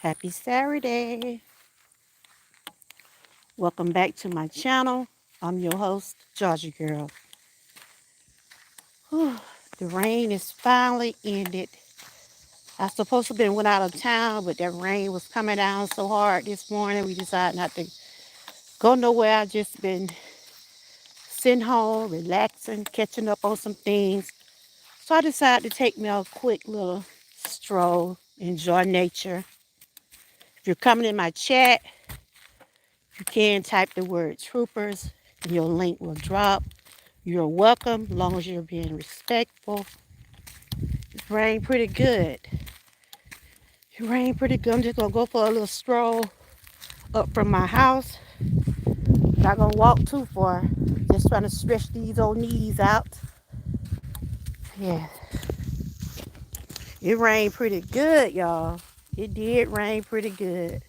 Happy Saturday. Welcome back to my channel. I'm your host, Georgia Girl. Whew, the rain is finally ended. I supposed to have been went out of town, but that rain was coming down so hard this morning. We decided not to go nowhere. I just been sitting home, relaxing, catching up on some things. So I decided to take me a quick little stroll, enjoy nature. If you're coming in my chat, you can type the word troopers and your link will drop. You're welcome, as long as you're being respectful. It rained pretty good. It rained pretty good. I'm just gonna go for a little stroll up from my house. Not gonna walk too far. Just trying to stretch these old knees out. Yeah, it rained pretty good, y'all. It did rain pretty good.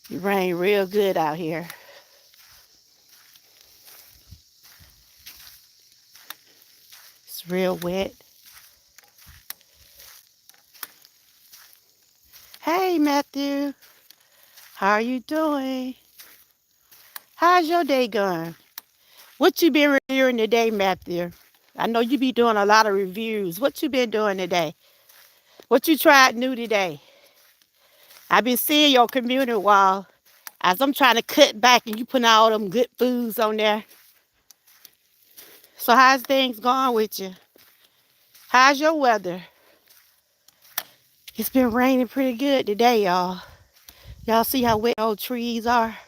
It rained real good out here. It's real wet. Hey, Matthew. How are you doing? How's your day going? What you been reviewing today, Matthew? I know you be doing a lot of reviews. What you been doing today? What you tried new today? I been seeing your community wall as I'm trying to cut back and you putting all them good foods on there. So how's things going with you? How's your weather? It's been raining pretty good today, y'all. Y'all see how wet old trees are?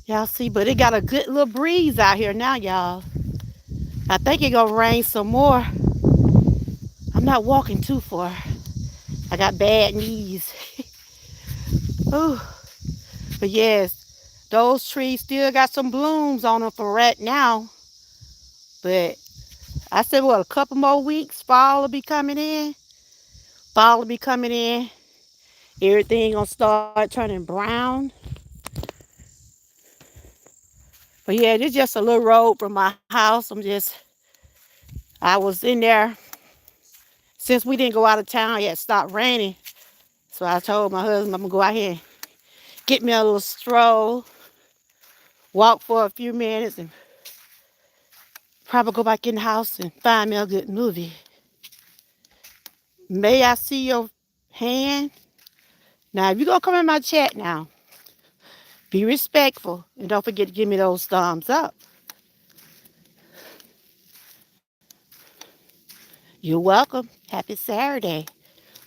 Y'all see, but it got a good little breeze out here now, y'all. I think it gonna rain some more. I'm not walking too far. I got bad knees. Ooh. But yes, those trees still got some blooms on them for right now. But I said, what, a couple more weeks, fall will be coming in. Fall will be coming in. Everything gonna start turning brown. But yeah, this is just a little road from my house. I was in there since we didn't go out of town yet, stopped raining. So I told my husband I'm gonna go out here and get me a little stroll, walk for a few minutes, and probably go back in the house and find me a good movie. May I see your hand? Now, if you're gonna come in my chat now, be respectful and don't forget to give me those thumbs up. You're welcome. Happy Saturday.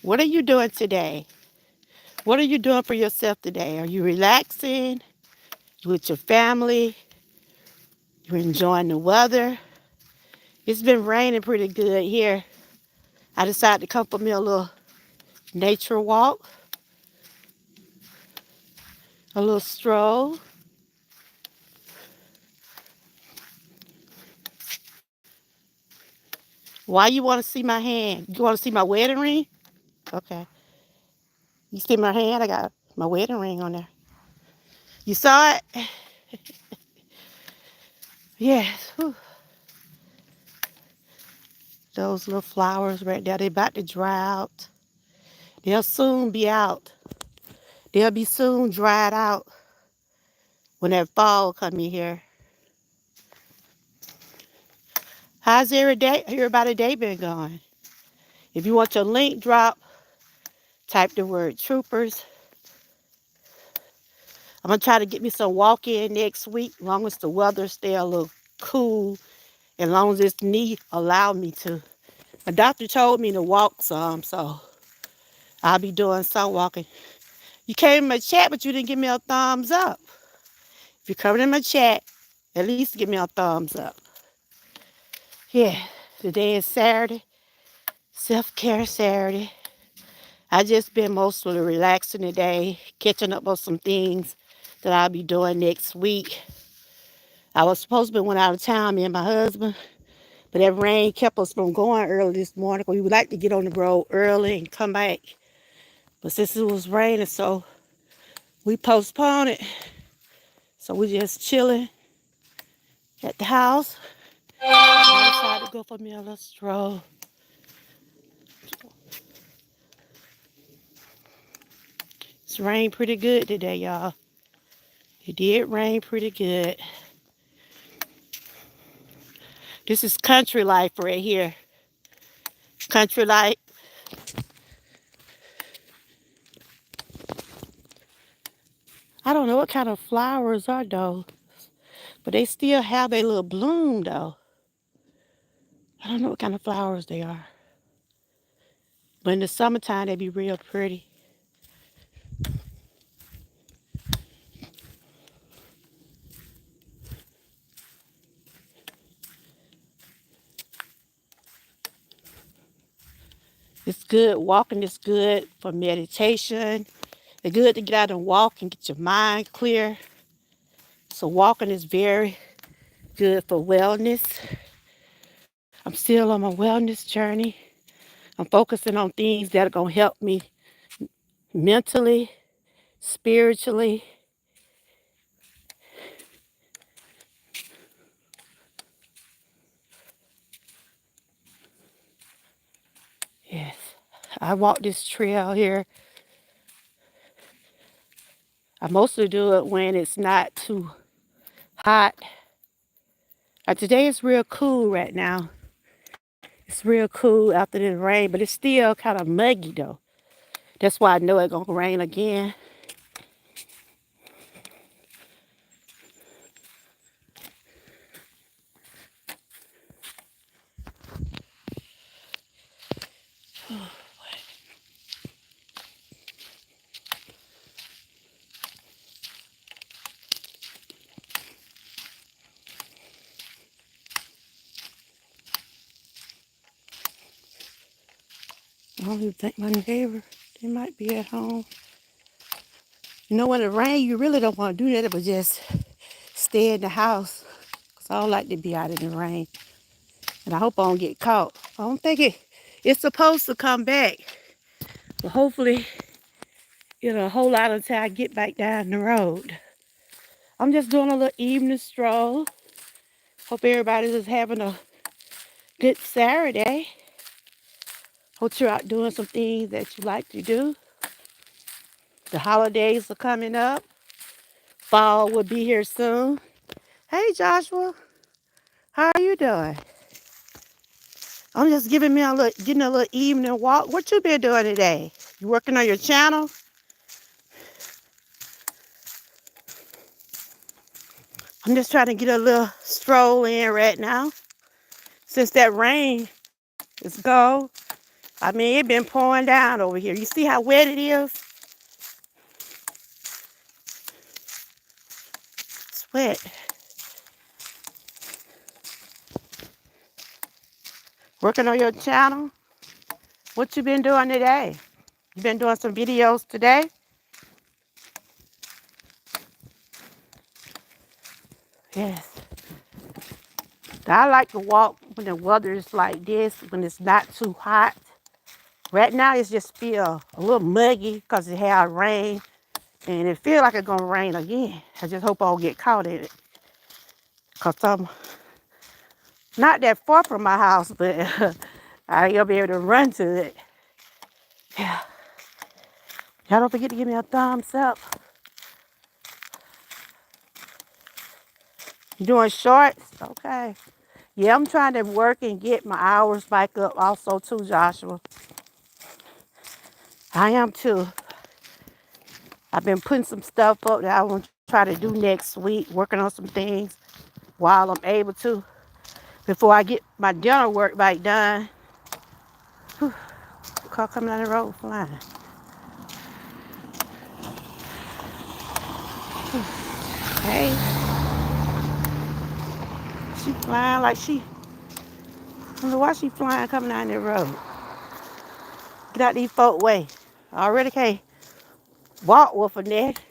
What are you doing today? What are you doing for yourself today? Are you relaxing? You with your family? You're enjoying the weather? It's been raining pretty good here. I decided to come for me a little nature walk, a little stroll. Why you want to see my hand? You want to see my wedding ring? Okay. You see my hand? I got my wedding ring on there. You saw it? Yes. Whew. Those little flowers right there, they about to dry out. They'll soon be out. They'll be soon dried out when that fall come in here. How's everybody day been going? If you want your link drop, type the word troopers. I'm going to try to get me some walk in next week, as long as the weather stay a little cool, and as long as this knee allow me to. My doctor told me to walk some, so I'll be doing some walking. You came in my chat, but you didn't give me a thumbs up. If you're coming in my chat, at least give me a thumbs up. Yeah, today is Saturday, self-care Saturday. I just been mostly relaxing today, catching up on some things that I'll be doing next week. I was supposed to be went out of town, me and my husband, but that rain kept us from going early this morning. We would like to get on the road early and come back. But since it was raining, so we postponed it. So we just chilling at the house. I decided to go for me a little stroll. It's rained pretty good today, y'all. It did rain pretty good. This is country life right here. Country life. I don't know what kind of flowers are though, but they still have their little bloom though. I don't know what kind of flowers they are. But in the summertime, they be real pretty. It's good. Walking is good for meditation. It's good to get out and walk and get your mind clear. So walking is very good for wellness. I'm still on my wellness journey. I'm focusing on things that are going to help me mentally, spiritually. Yes. I walk this trail here. I mostly do it when it's not too hot. Like today it's real cool right now. It's real cool after the rain, but it's still kind of muggy though. That's why I know it's gonna rain again. I don't even think my neighbor, they might be at home. You know, when it rains, you really don't want to do that, but just stay in the house. Cause I don't like to be out in the rain. And I hope I don't get caught. I don't think it's supposed to come back. But hopefully it'll hold out until I get back down the road. I'm just doing a little evening stroll. Hope everybody's just having a good Saturday. Hope you're out doing some things that you like to do. The holidays are coming up. Fall will be here soon. Hey Joshua, how are you doing? I'm just getting a little evening walk. What you been doing today? You working on your channel? I'm just trying to get a little stroll in right now. Since that rain is gone. I mean, it been pouring down over here. You see how wet it is? It's wet. Working on your channel? What you been doing today? You been doing some videos today? Yes. I like to walk when the weather is like this, when it's not too hot. Right now, it's just feel a little muggy because it had rain. And it feel like it's going to rain again. I just hope I don't get caught in it. Because I'm not that far from my house, but I ain't going to be able to run to it. Yeah. Y'all don't forget to give me a thumbs up. You doing shorts? Okay. Yeah, I'm trying to work and get my hours back up also too, Joshua. I am too. I've been putting some stuff up that I want to try to do next week, working on some things while I'm able to, before I get my dinner work back done. Whew. Car coming down the road flying. Hey, she flying like she, I don't know why she flying coming down the road. Get out these folk way. I already can't walk with a neck.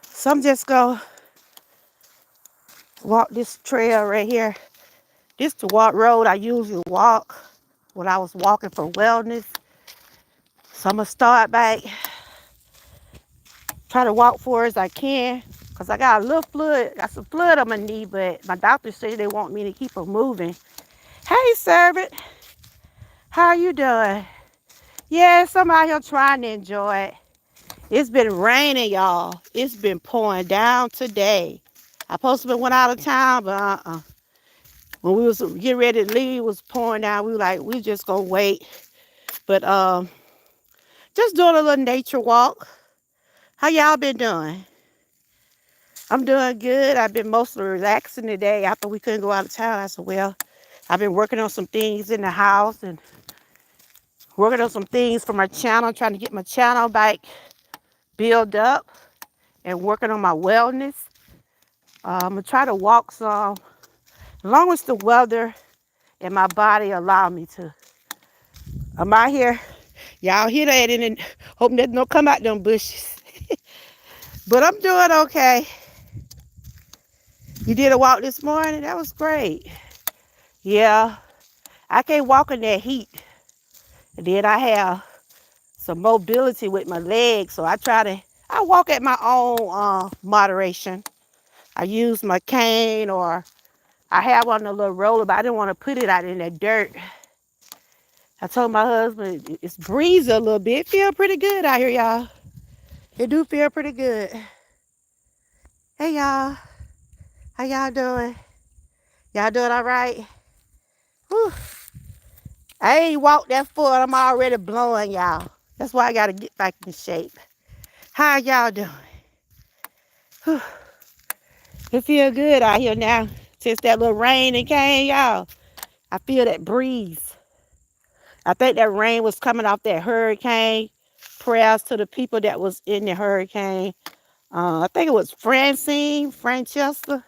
So I'm just gonna walk this trail right here. This the walk road I usually walk when I was walking for wellness. So I'm gonna start back, try to walk for as I can. Cause I got a little fluid, got some fluid on my knee, but my doctor said they want me to keep on moving. Hey servant, how are you doing? Yes, I'm out here trying to enjoy it. It's been raining, y'all. It's been pouring down today. I supposed to have went out of town, but when we was getting ready to leave, it was pouring down. We were like, we just gonna wait. But just doing a little nature walk. How y'all been doing? I'm doing good. I've been mostly relaxing today after we couldn't go out of town. I said, well, I've been working on some things in the house and working on some things for my channel, trying to get my channel back built up and working on my wellness. I'm going to try to walk some, as long as the weather and my body allow me to. I'm out here. Y'all hear that and hope that don't come out them bushes. But I'm doing okay. You did a walk this morning? That was great. Yeah, I can't walk in that heat. And then I have some mobility with my legs, so I walk at my own moderation. I use my cane or I have on a little roller, but I didn't want to put it out in that dirt. I told my husband it's breezy a little bit. It feel pretty good out here, y'all. It do feel pretty good. Hey, y'all. How y'all doing? Y'all doing all right? Whew. I ain't walked that far. I'm already blowing, y'all. That's why I got to get back in shape. How y'all doing? Whew. It feel good out here now. Since that little rain and came, y'all. I feel that breeze. I think that rain was coming off that hurricane. Prayers to the people that was in the hurricane. I think it was Francesca.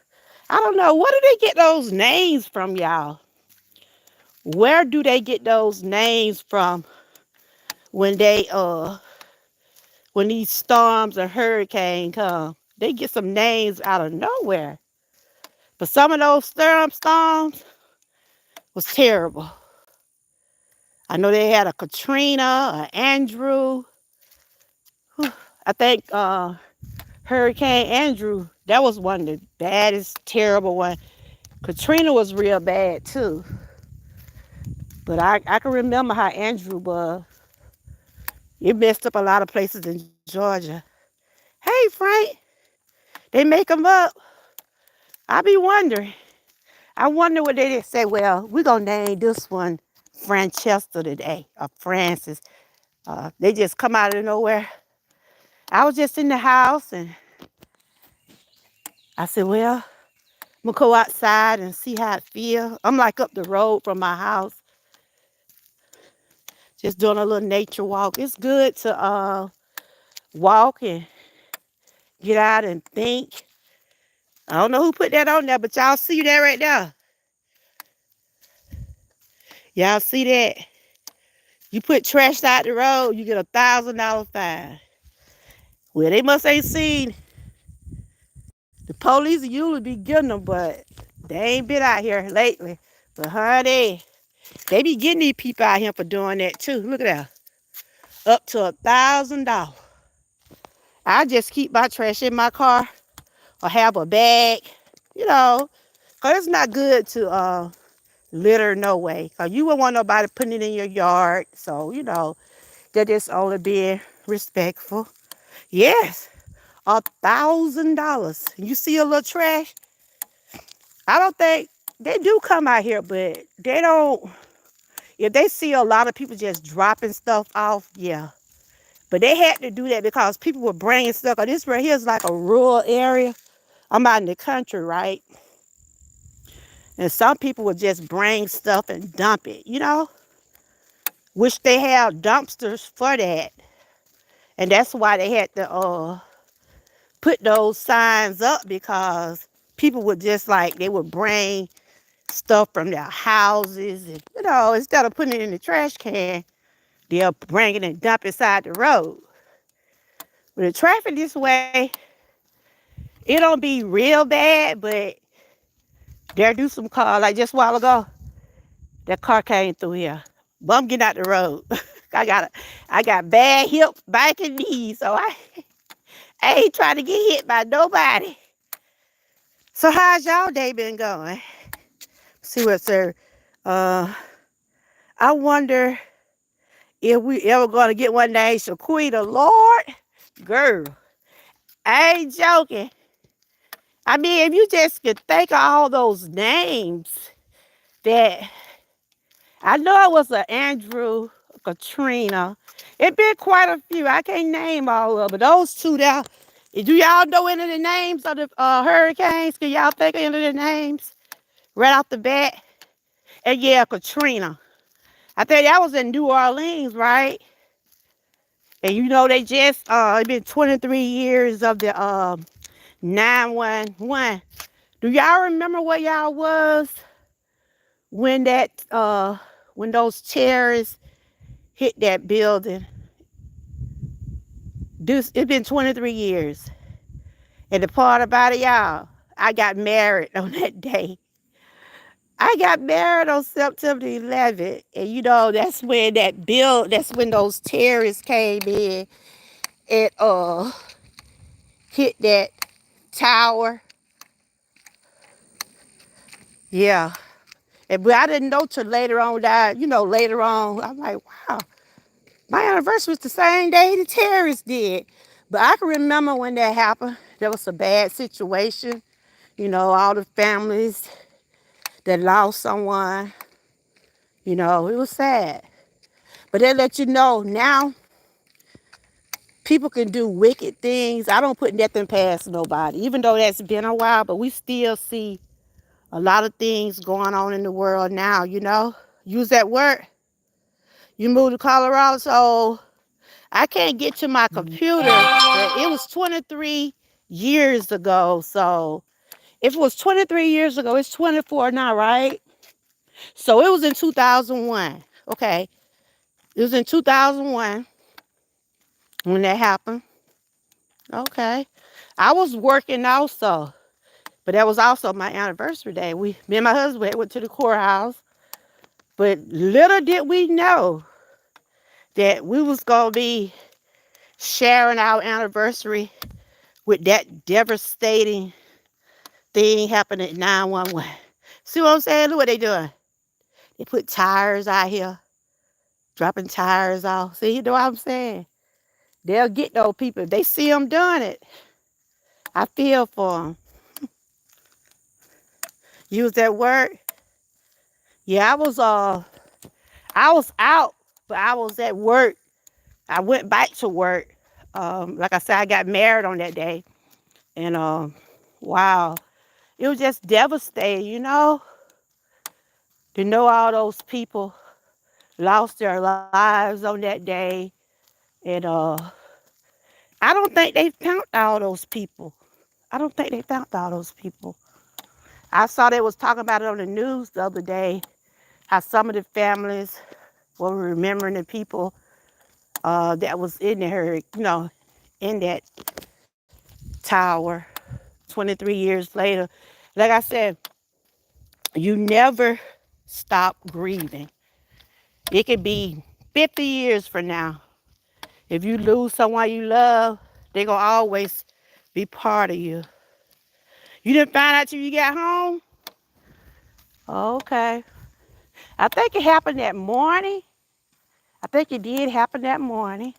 I don't know. Where do they get those names from, y'all? Where do they get those names from when when these storms or hurricanes come? They get some names out of nowhere. But some of those storms was terrible. I know they had a Katrina, a Andrew. I think Hurricane Andrew, that was one of the baddest, terrible one. Katrina was real bad too. But I can remember how Andrew was. It messed up a lot of places in Georgia. Hey, Frank, they make them up. I be wondering. I wonder what they did say. Well, we're going to name this one Francesca today, or Francis. They just come out of nowhere. I was just in the house and I said, well, I'm going to go outside and see how it feels. I'm like up the road from my house, just doing a little nature walk. It's good to walk and get out and think. I don't know who put that on there, but y'all see that right there. Y'all see that? You put trash out the road, you get $1,000 fine. Well, they must ain't seen. The police usually be getting them, but they ain't been out here lately. But honey, they be getting these people out here for doing that too. Look at that. Up to $1,000. I just keep my trash in my car or have a bag, you know, because it's not good to litter no way. Because you wouldn't want nobody putting it in your yard. So, you know, they're just only being respectful. Yes, $1,000. You see a little trash? I don't think they do come out here, but they don't. If they see a lot of people just dropping stuff off, yeah. But they had to do that because people were bringing stuff. This right here is like a rural area. I'm out in the country, right? And some people would just bring stuff and dump it, you know? Which they have dumpsters for that. And that's why they had to put those signs up, because people would just like, they would bring stuff from their houses and, you know, instead of putting it in the trash can, they'll bring it and dump it side the road. But the traffic this way, it don't be real bad, but there do some cars. Like just a while ago, that car came through here. But I'm getting out the road. I got bad hip, back, and knees, so I ain't trying to get hit by nobody. So how's y'all day been going? See what, sir? I wonder if we ever gonna get one named Shaquita. Lord, Girl, I ain't joking. I mean, if you just could think of all those names that I know it was a Andrew, Katrina. It been quite a few. I can't name all of them, but those two there. Do y'all know any of the names of the hurricanes? Can y'all think of any of the names right off the bat? And yeah, Katrina. I think that was in New Orleans, right? And you know they just it been 23 years of the 911. Do y'all remember where y'all was when that when those terrorists hit that building? This it's been 23 years. And the part about it, y'all, I got married on that day. I got married on September 11th. And you know, that's when those terrorists came in and hit that tower. Yeah. But I didn't know till later on that, later on, I'm like, wow, my anniversary was the same day the terrorists did. But I can remember when that happened. There was a bad situation. All the families that lost someone, it was sad. But they let you know now people can do wicked things. I don't put nothing past nobody, even though that's been a while, but we still see a lot of things going on in the world now, Use that word. You moved to Colorado, so I can't get to my computer. But it was 23 years ago. So if it was 23 years ago, it's 24 now, right? So it was in 2001. Okay. It was in 2001 when that happened. Okay. I was working also, but that was also my anniversary day. Me and my husband went to the courthouse, but little did we know that we was going to be sharing our anniversary with that devastating thing happening at 911. See what I'm saying? Look what they doing. They put tires out here, dropping tires off. See, you know what I'm saying? They'll get those people. If they see them doing it, I feel for them. Use that word. Yeah, I was out, but I was at work. I went back to work. Like I said, I got married on that day. And wow, it was just devastating, to know all those people lost their lives on that day. And I don't think they found all those people. I don't think they found all those people. I saw they was talking about it on the news the other day, how some of the families were remembering the people that was in there, in that tower 23 years later. Like I said, you never stop grieving. It could be 50 years from now. If you lose someone you love, they're going to always be part of you. You didn't find out till you got home? Okay. I think it happened that morning. I think it did happen that morning.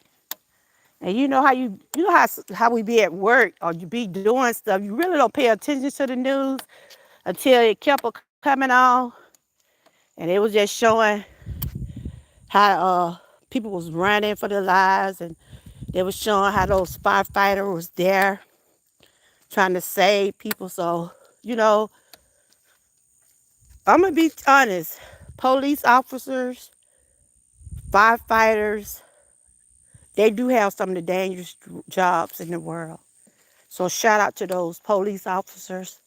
And you know how we be at work or you be doing stuff. You really don't pay attention to the news until it kept coming on. And it was just showing how people was running for their lives, and they was showing how those firefighters was there trying to save people. So, I'm going to be honest. Police officers, firefighters, they do have some of the dangerous jobs in the world. So shout out to those police officers,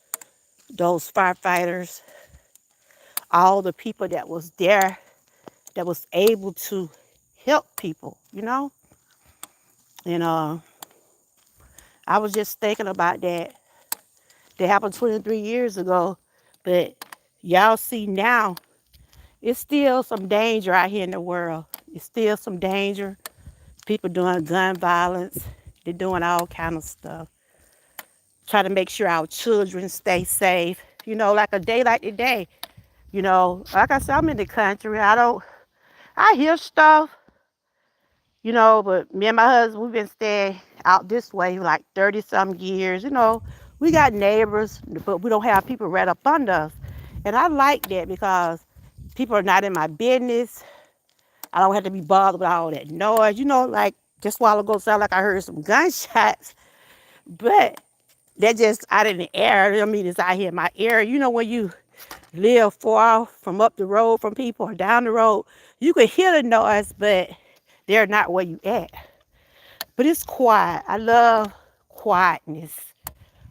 those firefighters, all the people that was there, that was able to help people, And I was just thinking about that. That happened 23 years ago. But y'all see now, it's still some danger out here in the world. It's still some danger. People doing gun violence. They're doing all kind of stuff. Try to make sure our children stay safe. Like a day like today. Like I said, I'm in the country. I hear stuff. you know, but me and my husband, we've been staying out this way like 30 some years. You know, we got neighbors, but we don't have people right up under us. And I like that because people are not in my business. I don't have to be bothered with all that noise. You know, like just a while ago, sounded like I heard some gunshots, but that just out in the air. I mean, it's out here in my ear. You know, when you live far from up the road from people or down the road, you can hear the noise, but they're not where you at. But it's quiet. I love quietness.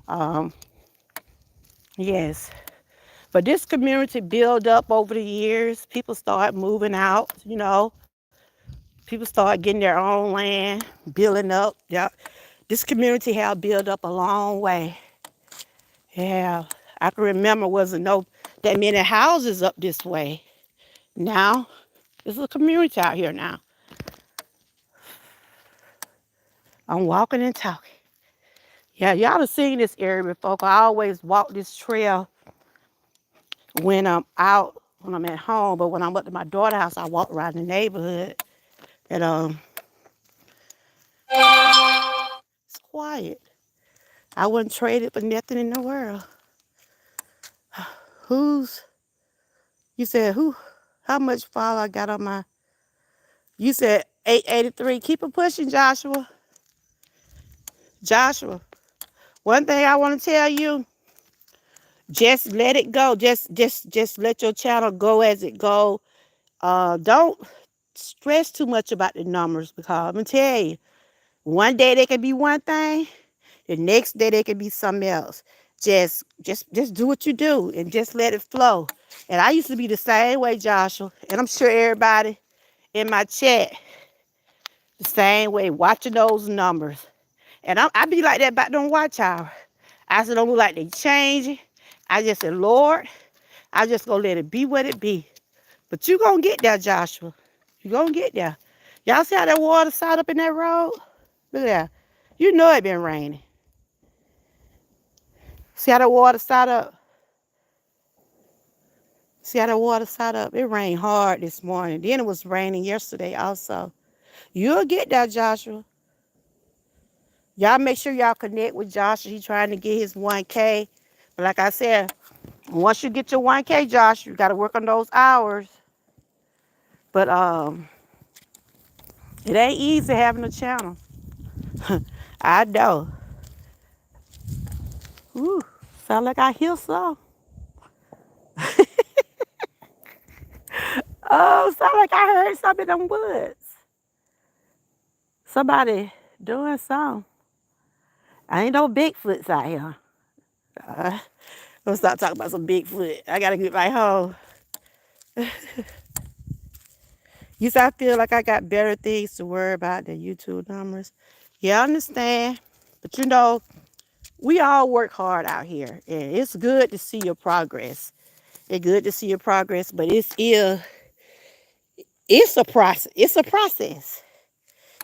Um, yes. But this community built up over the years. People start moving out, you know. People start getting their own land, building up. Yeah. This community have built up a long way. Yeah. I can remember wasn't no that many houses up this way. Now, there's a community out here now. I'm walking and talking. Yeah, y'all have seen this area before. I always walk this trail when I'm out, when I'm at home. But when I'm up to my daughter's house, I walk around the neighborhood. And it's quiet. I wouldn't trade it for nothing in the world. Who's, you said who, how much follow I got on my, you said 883. Keep it pushing, Joshua. Joshua, one thing I want to tell you, just let it go. Just let your channel go as it go. Don't stress too much about the numbers because I'm gonna tell you, one day they can be one thing, the next day they can be something else. Just do what you do and just let it flow. And I used to be the same way, Joshua, and I'm sure everybody in my chat the same way, watching those numbers. And I be like that about them watch hours. I said, don't look like they changing. I just said, Lord, I just gonna let it be what it be. But you gonna get there, Joshua. You gonna get there. Y'all see how that water sat up in that road? Look at that. You know it been raining. See how the water sat up? See how the water sat up? It rained hard this morning. Then it was raining yesterday also. You'll get there, Joshua. Y'all make sure y'all connect with Joshua. He's trying to get his 1K. But like I said, once you get your 1K, Josh, you got to work on those hours. But it ain't easy having a channel. I know. Ooh, sound like I hear some. Oh, sound like I heard something in them woods. Somebody doing something. I ain't no Bigfoots out here. I'm gonna stop talking about some Bigfoot. I gotta get back home. You say I feel like I got better things to worry about than YouTube numbers. Yeah, I understand. But you know, we all work hard out here. And it's good to see your progress. It's good to see your progress, but it's a process. It's a process.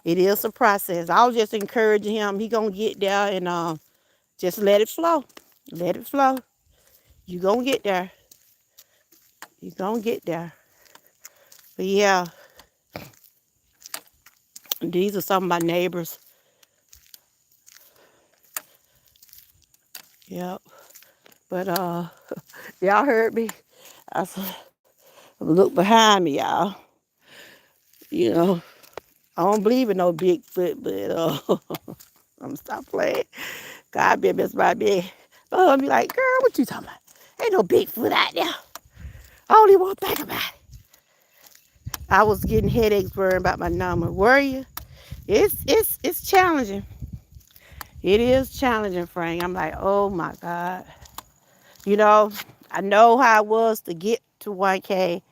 It is a process. I was just encouraging him. He gonna get there and just let it flow. Let it flow. You gonna get there. You gonna get there. But yeah, these are some of my neighbors. Yep. But y'all heard me. I look behind me, y'all. You know, I don't believe in no Bigfoot, but I'm gonna stop playing. God be best by me. But I'm be like, girl, what you talking about? Ain't no Bigfoot out there. I don't even want to think about it. I was getting headaches worrying about my number. Were you? It's challenging. It is challenging, Frank. I'm like, oh my God. You know, I know how it was to get to 1K,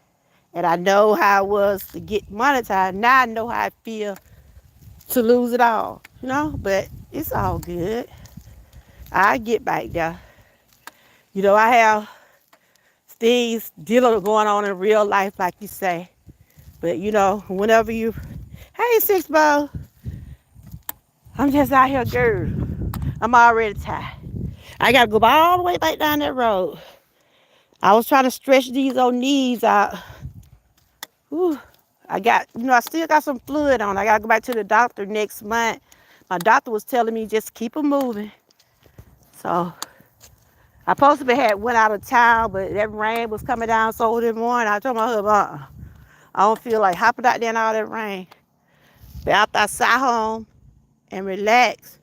and I know how it was to get monetized. Now I know how I feel to lose it all, you know, but it's all good. I get back there. You know, I have things dealing going on in real life, like you say. But, you know, whenever you, hey, Six Bow, I'm just out here, girl. I'm already tired. I got to go all the way back down that road. I was trying to stretch these old knees out. Whew. I still got some fluid on. I got to go back to the doctor next month. My doctor was telling me just keep them moving. So I possibly had went out of town, but that rain was coming down so this morning. I told my husband, I don't feel like hopping out there in all that rain. But after I sat home and relaxed,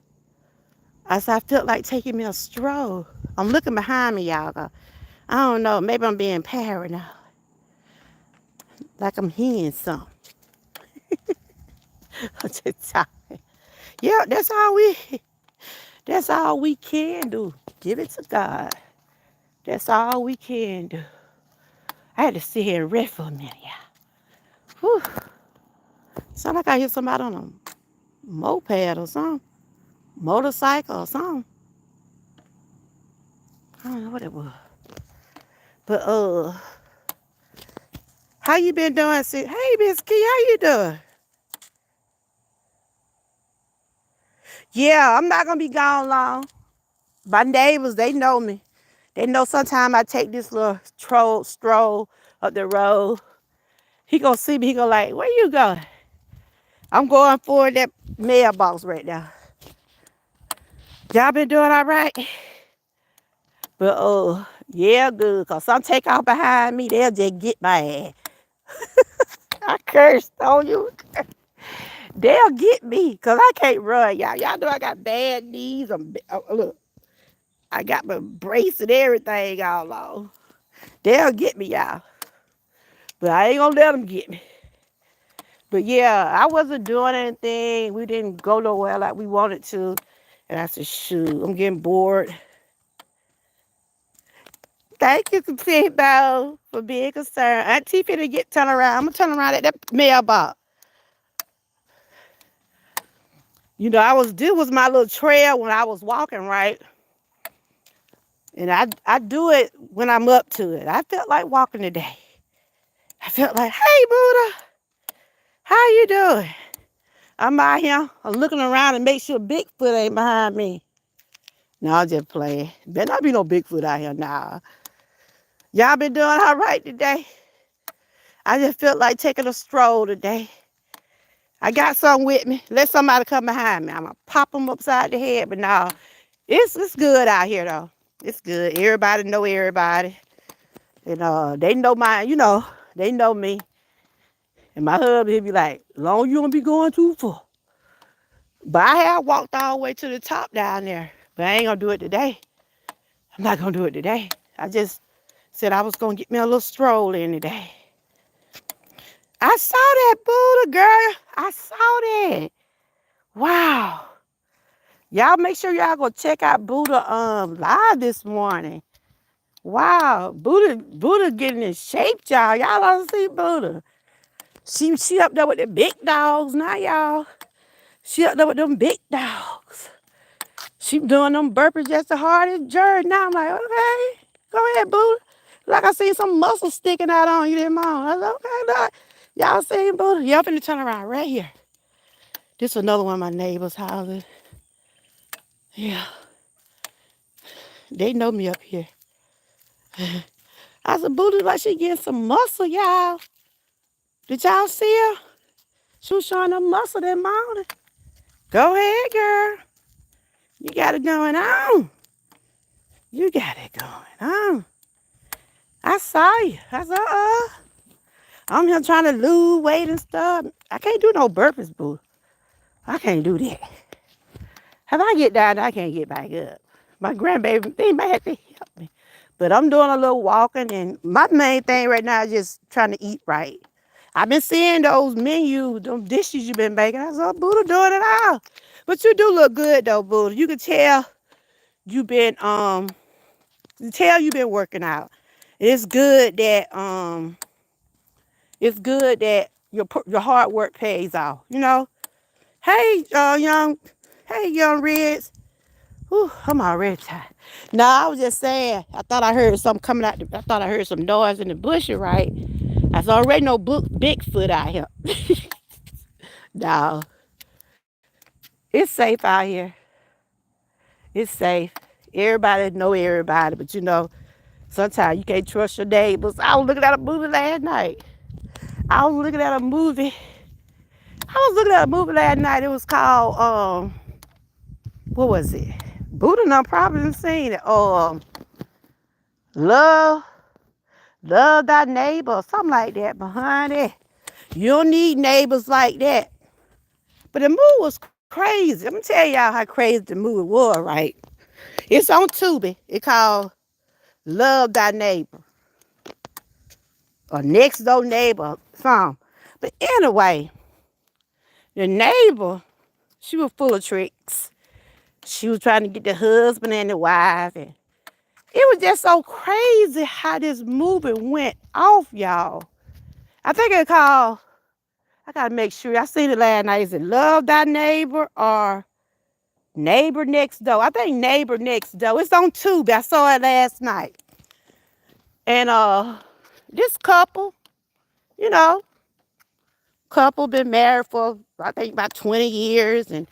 I said I felt like taking me a stroll. I'm looking behind me, y'all. I don't know. Maybe I'm being paranoid. Like I'm hearing something. I'm just tired. Yeah, that's all we can do. Give it to God. That's all we can do. I had to sit here and rest for a minute, y'all. Whew. Sound like I hear somebody on a moped or something. Motorcycle or something. I don't know what it was. But how you been doing? Hey, Miss Key, how you doing? Yeah, I'm not gonna be gone long. My neighbors, they know me. They know sometime I take this little stroll up the road. He gonna see me, he gonna like, where you going? I'm going for that mailbox right now. Y'all been doing all right? But yeah, good. Cause some take off behind me, they'll just get my ass. I cursed on you. They'll get me because I can't run, y'all. Y'all know I got bad knees. Look, I got my brace and everything all on. They'll get me, y'all. But I ain't gonna let them get me. But yeah, I wasn't doing anything. We didn't go nowhere like we wanted to. And I said, shoot, I'm getting bored. Thank you, Bow, for being concerned. Auntie finna turn around. I'm gonna turn around at that mailbox. You know, this was my little trail when I was walking, right? And I do it when I'm up to it. I felt like walking today. I felt like, hey, Buddha, how you doing? I'm out here. I'm looking around and make sure Bigfoot ain't behind me. No, I'm just playing. Better not be no Bigfoot out here now. Y'all been doing all right today? I just felt like taking a stroll today. I got something with me. Let somebody come behind me. I'm going to pop them upside the head. But no, it's good out here, though. It's good. Everybody know everybody. And they know they know me. And my husband, he'll be like, as long as you don't be going too far. But I have walked all the way to the top down there. But I ain't going to do it today. I'm not going to do it today. I just said I was going to get me a little stroll in today. I saw that Buddha, girl. I saw that. Wow. Y'all make sure y'all go check out Buddha live this morning. Wow. Buddha getting in shape, y'all. Y'all don't see Buddha. She up there with the big dogs now, y'all. She up there with them big dogs. She doing them burpees just as hard as Jared. Now I'm like, okay, go ahead, Buddha. Like I see some muscle sticking out on you there, Mom. I said, okay, look. Y'all seen Buddha? Y'all finna turn around right here. This is another one of my neighbors' houses. Yeah. They know me up here. I said, Buddha, like she getting some muscle, y'all. Did y'all see her? She was showing them muscle that morning. Go ahead, girl. You got it going on. You got it going on. I saw you. I said, I'm here trying to lose weight and stuff. I can't do no burpees, boo. I can't do that. If I get down, I can't get back up. My grandbaby, they might have to help me. But I'm doing a little walking, and my main thing right now is just trying to eat right. I've been seeing those menus, them dishes you've been making. I said, oh, Buddha doing it all. But you do look good though, Buddha. You can tell you've been working out. It's good that your hard work pays off, you know. Hey, young Reds. Whew, I'm already tired. No, I was just saying, I thought I heard something coming out. I thought I heard some noise in the bush, right? There's already no Bigfoot out here. No. It's safe out here. It's safe. Everybody know everybody, but sometimes you can't trust your neighbors. I was looking at a movie last night. I was looking at a movie. I was looking at a movie last night. It was called what was it? Buddha done probably done seen it. Love, love thy neighbor, or something like that. Behind it, you don't need neighbors like that. But the movie was crazy. I'm gonna tell y'all how crazy the movie was. Right? It's on Tubi. It called Love Thy Neighbor or Next Door Neighbor, something. But anyway, the neighbor, she was full of tricks. She was trying to get the husband and the wife, and it was just so crazy how this movie went off, y'all. I think it called, I gotta make sure, I seen it last night. Is it Love Thy Neighbor or Neighbor Next Door? I think Neighbor Next Door. It's on Tubi. I saw it last night. And this couple, you know, couple been married for, I think, about 20 years, and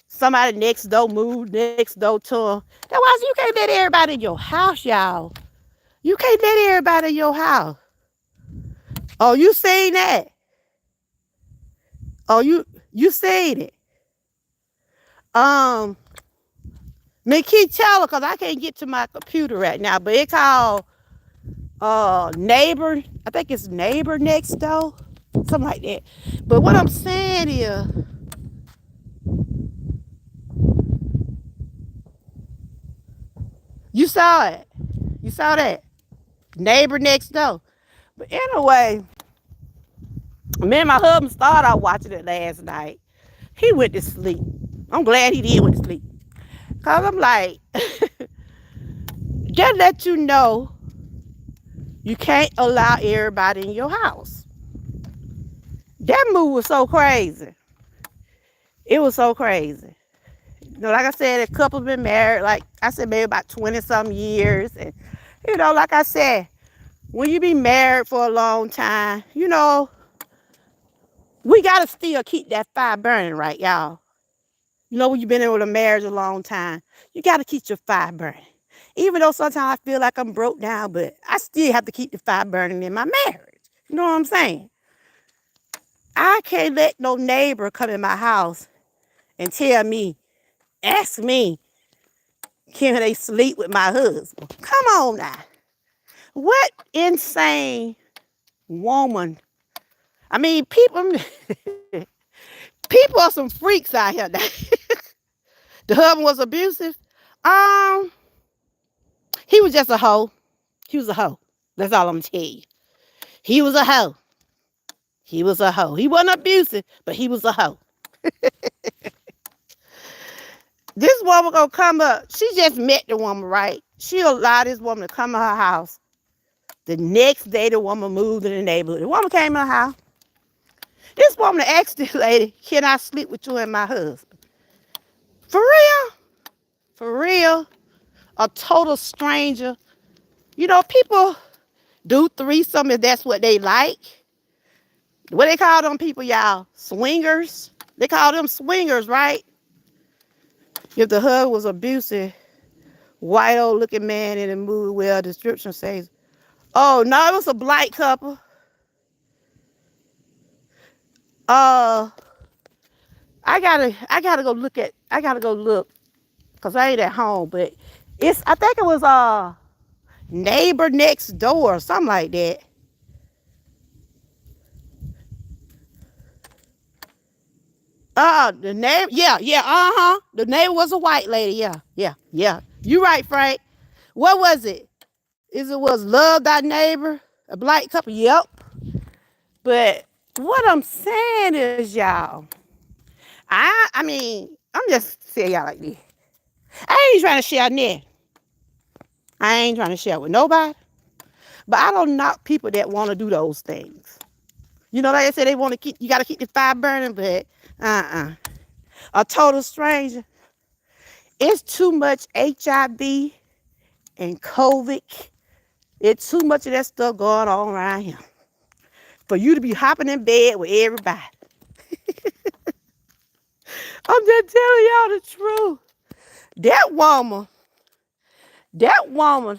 somebody next door moved next door to them. That's why you can't let everybody in your house, y'all. You can't let everybody in your house. Oh, you seen that? Oh, you seen it? Me keep telling, cause I can't get to my computer right now. But it called Neighbor. I think it's Neighbor Next Door, something like that. But what I'm saying is, you saw it. You saw that Neighbor Next Door. But anyway, me and my husband started out watching it last night. He went to sleep. I'm glad he did went to sleep. Cause I'm like, just let you know, you can't allow everybody in your house. That move was so crazy. It was so crazy. You know, like I said, a couple been married, like I said, maybe about 20 some years. And, you know, like I said, when you be married for a long time, you know, we got to still keep that fire burning, right, y'all? You know, when you've been in with a marriage a long time, you got to keep your fire burning. Even though sometimes I feel like I'm broke down, but I still have to keep the fire burning in my marriage. You know what I'm saying? I can't let no neighbor come in my house and tell me, ask me, can they sleep with my husband? Come on now. What insane woman. I mean, people people are some freaks out here. The husband was abusive. Um, he was just a hoe. He was a hoe. That's all I'm gonna tell you. He was a hoe. He was a hoe. He wasn't abusive, but he was a hoe. This woman gonna come up. She just met the woman, right? She allowed this woman to come to her house. The next day, the woman moved in the neighborhood. The woman came to her house. This woman asked this lady, can I sleep with you and my husband? For real? For real? A total stranger. You know, people do threesome if that's what they like. What they call them people, y'all? Swingers. They call them swingers, right? If the husband was abusive, white old looking man in the movie, well, the description says, oh, no, it was a black couple. I gotta go look, because I ain't at home, but I think it was Neighbor Next Door or something like that. The neighbor, yeah, the neighbor was a white lady, yeah. You right, Frank. What was it? It was Love Thy Neighbor, a black couple, yep. But what I'm saying is, y'all, I mean, I'm just saying y'all like this. I ain't trying to share nothing. I ain't trying to share with nobody. But I don't knock people that want to do those things. You know, like I said, you got to keep the fire burning, but a total stranger. It's too much HIV and COVID. It's too much of that stuff going on around here for you to be hopping in bed with everybody. I'm just telling y'all the truth. That woman,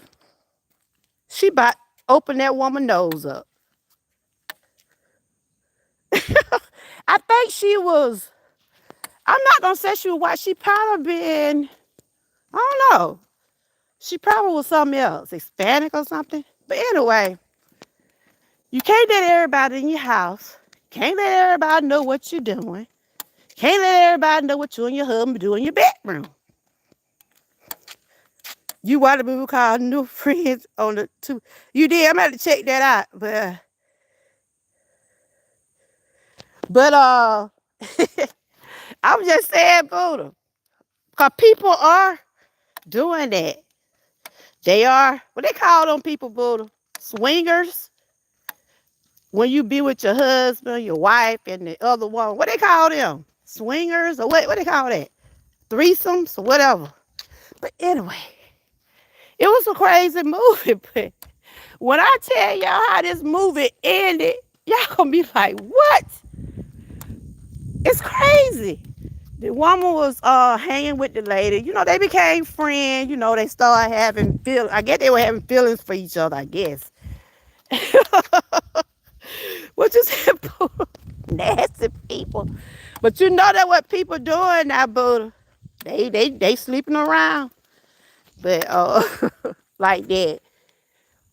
she about open that woman nose up. she was, I'm not going to say she was white. She probably been, I don't know. She probably was something else, Hispanic or something. But anyway, you can't let everybody in your house. Can't let everybody know what you're doing. Can't let everybody know what you and your husband do in your bedroom. You want to be called new friends on the two. You did. I'm going to check that out. But I'm just saying, Buddha. Because people are doing that. They are, what they call them people, Buddha? Swingers. When you be with your husband, your wife, and the other one, what they call them? Swingers or what they call that? Threesomes or whatever. But anyway, it was a crazy movie. But when I tell y'all how this movie ended, y'all gonna be like, what? It's crazy. The woman was hanging with the lady. You know, they became friends. You know, they started having feelings. I guess they were having feelings for each other, I guess. Which is nasty people. But you know that what people doing now, Buddha. They sleeping around. But like that.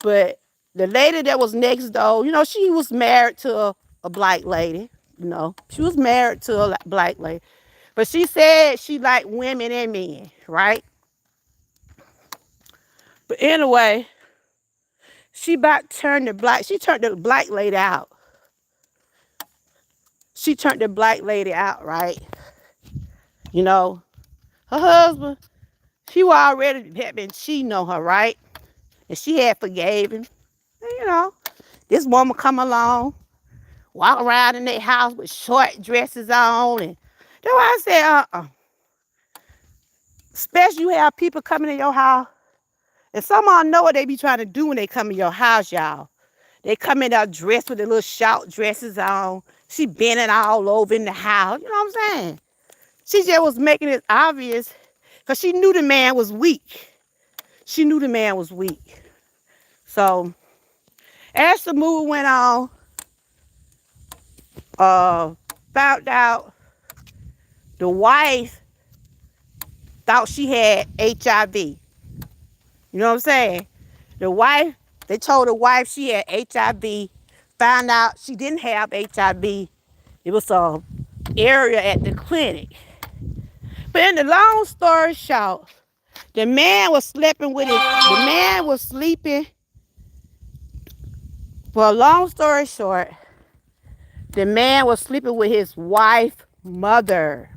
But the lady that was next door, you know, she was married to a black lady. You know, she was married to a black lady. But she said she liked women and men, right? But anyway, she turned the black lady out. She turned the black lady out, right? You know, her husband, she was already had been cheating on her, right? And she had forgave him. And, you know, this woman come along, walk around in their house with short dresses on. And that's why I said, especially you have people coming in your house. And some of them know what they be trying to do when they come in your house, y'all. They come in there dressed with their little short dresses on. She bending all over in the house. You know what I'm saying? She just was making it obvious because she knew the man was weak. She knew the man was weak. So, as the movie went on, found out the wife thought she had HIV. You know what I'm saying? They told the wife she had HIV. Found out she didn't have HIV. It was some area at the clinic. But in the long story short, the man was sleeping. For a long story short, the man was sleeping with his wife's mother.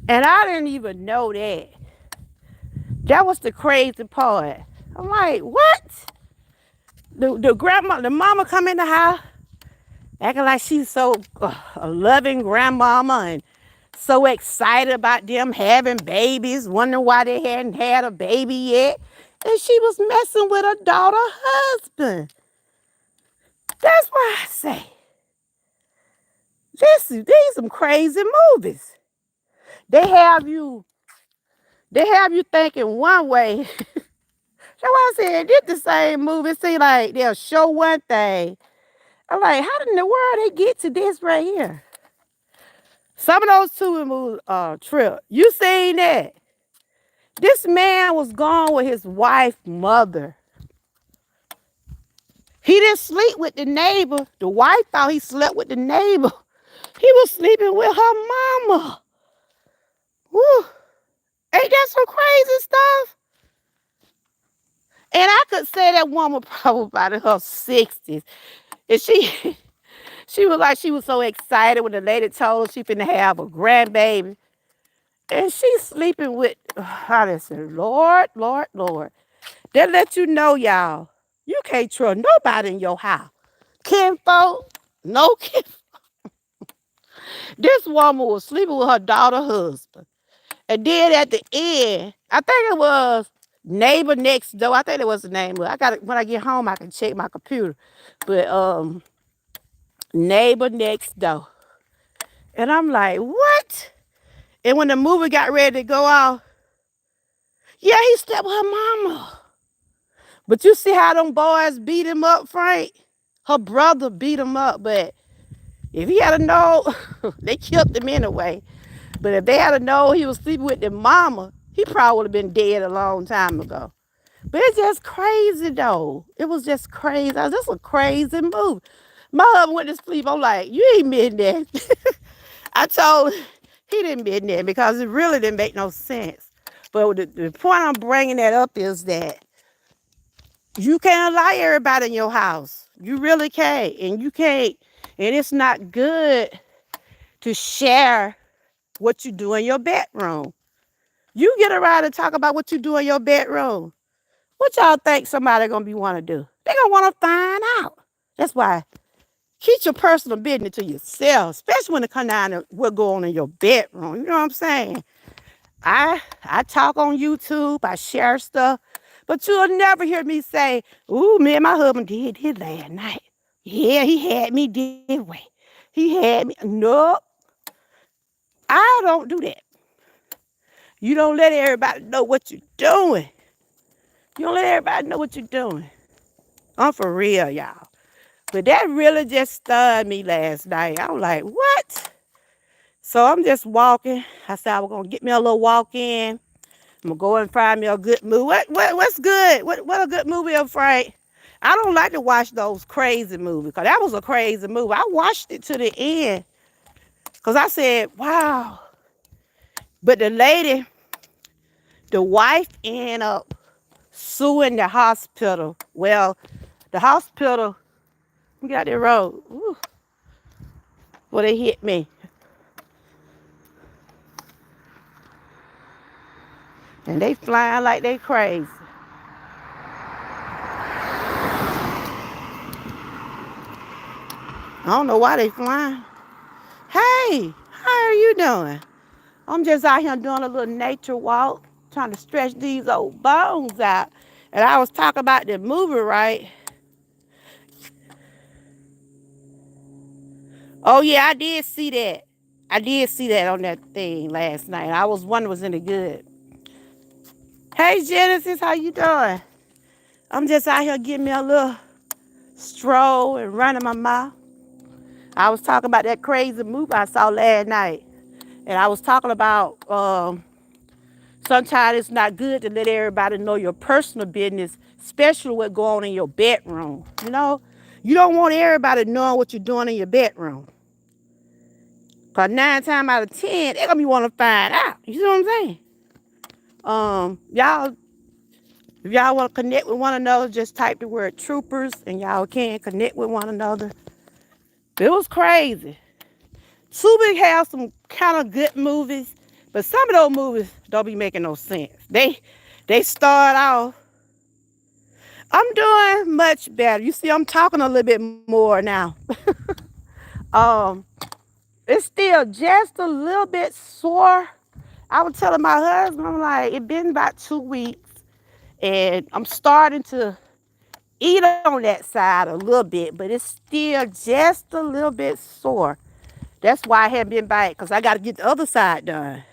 And I didn't even know that. That was the crazy part. I'm like, what? The mama come in the house, acting like she's so a loving grandmama and so excited about them having babies, wondering why they hadn't had a baby yet. And she was messing with her daughter's husband. That's why I say, these some crazy movies. They have you thinking one way. That's why I said, this the same movie. See, like, they'll show one thing. I'm like, how in the world they get to this right here? Some of those two movies, Trip, you seen that? This man was gone with his wife's mother. He didn't sleep with the neighbor. The wife thought he slept with the neighbor. He was sleeping with her mama. Woo. Ain't that some crazy stuff? And I could say that woman probably about in her 60s. And she was like, she was so excited when the lady told her she finna have a grandbaby. And she's sleeping with, I just said, Lord, Lord, Lord. They let you know, y'all, you can't trust nobody in your house. Kinfolk, no kinfolk. This woman was sleeping with her daughter's husband. And then at the end, I think it was Neighbor Next Door. I think it was the name of it. When I get home, I can check my computer. But Neighbor Next Door. And I'm like, what? And when the movie got ready to go off, yeah, he slept with her mama. But you see how them boys beat him up, Frank? Her brother beat him up, but If he had a known, they killed him anyway. But if they had a known he was sleeping with their mama, he probably would have been dead a long time ago. But it's just crazy though. It was just crazy. This was a crazy move. My husband went to sleep. I'm like, you ain't been there. I told him he didn't been there because it really didn't make no sense. But the point I'm bringing that up is that you can't allow everybody in your house. You really can't. And you can't. And it's not good to share what you do in your bedroom. You get around and talk about what you do in your bedroom. What y'all think somebody gonna be want to do? They gonna want to find out. That's why keep your personal business to yourself, especially when it come down to what go on in your bedroom. You know what I'm saying? I talk on YouTube, I share stuff, but you'll never hear me say, "Ooh, me and my husband did this last night. Yeah, he had me this way. He had me." Nope, I don't do that. You don't let everybody know what you're doing. You don't let everybody know what you're doing. I'm for real, y'all. But that really just stunned me last night. I was like, what? So I'm just walking. I said I was gonna get me a little walk in. I'm gonna go and find me a good movie. What's good? What a good movie, I'm Frank? I don't like to watch those crazy movies because that was a crazy movie. I watched it to the end because I said, wow. But the lady, the wife ended up suing the hospital. Well, the hospital, we got the road. Ooh, well, they hit me. And they flying like they crazy. I don't know why they flying. Hey, how are you doing? I'm just out here doing a little nature walk, trying to stretch these old bones out. And I was talking about the movie, right? Oh yeah, I did see that. I did see that on that thing last night. I was wondering was any good. Hey Genesis, how you doing? I'm just out here getting me a little stroll and running my mouth. I was talking about that crazy movie I saw last night. And I was talking about sometimes it's not good to let everybody know your personal business, especially what go on in your bedroom. You know, you don't want everybody knowing what you're doing in your bedroom. Cause 9 times out of 10, they're gonna be want to find out. You know what I'm saying? Y'all, if y'all want to connect with one another, just type the word troopers, and y'all can connect with one another. It was crazy. Tubi has some kind of good movies, but some of those movies don't be making no sense. They start off. I'm doing much better. You see, I'm talking a little bit more now. um, it's still just a little bit sore. I was telling my husband, I'm like, it's been about 2 weeks, and I'm starting to eat on that side a little bit, but it's still just a little bit sore. That's why I haven't been back, because I got to get the other side done.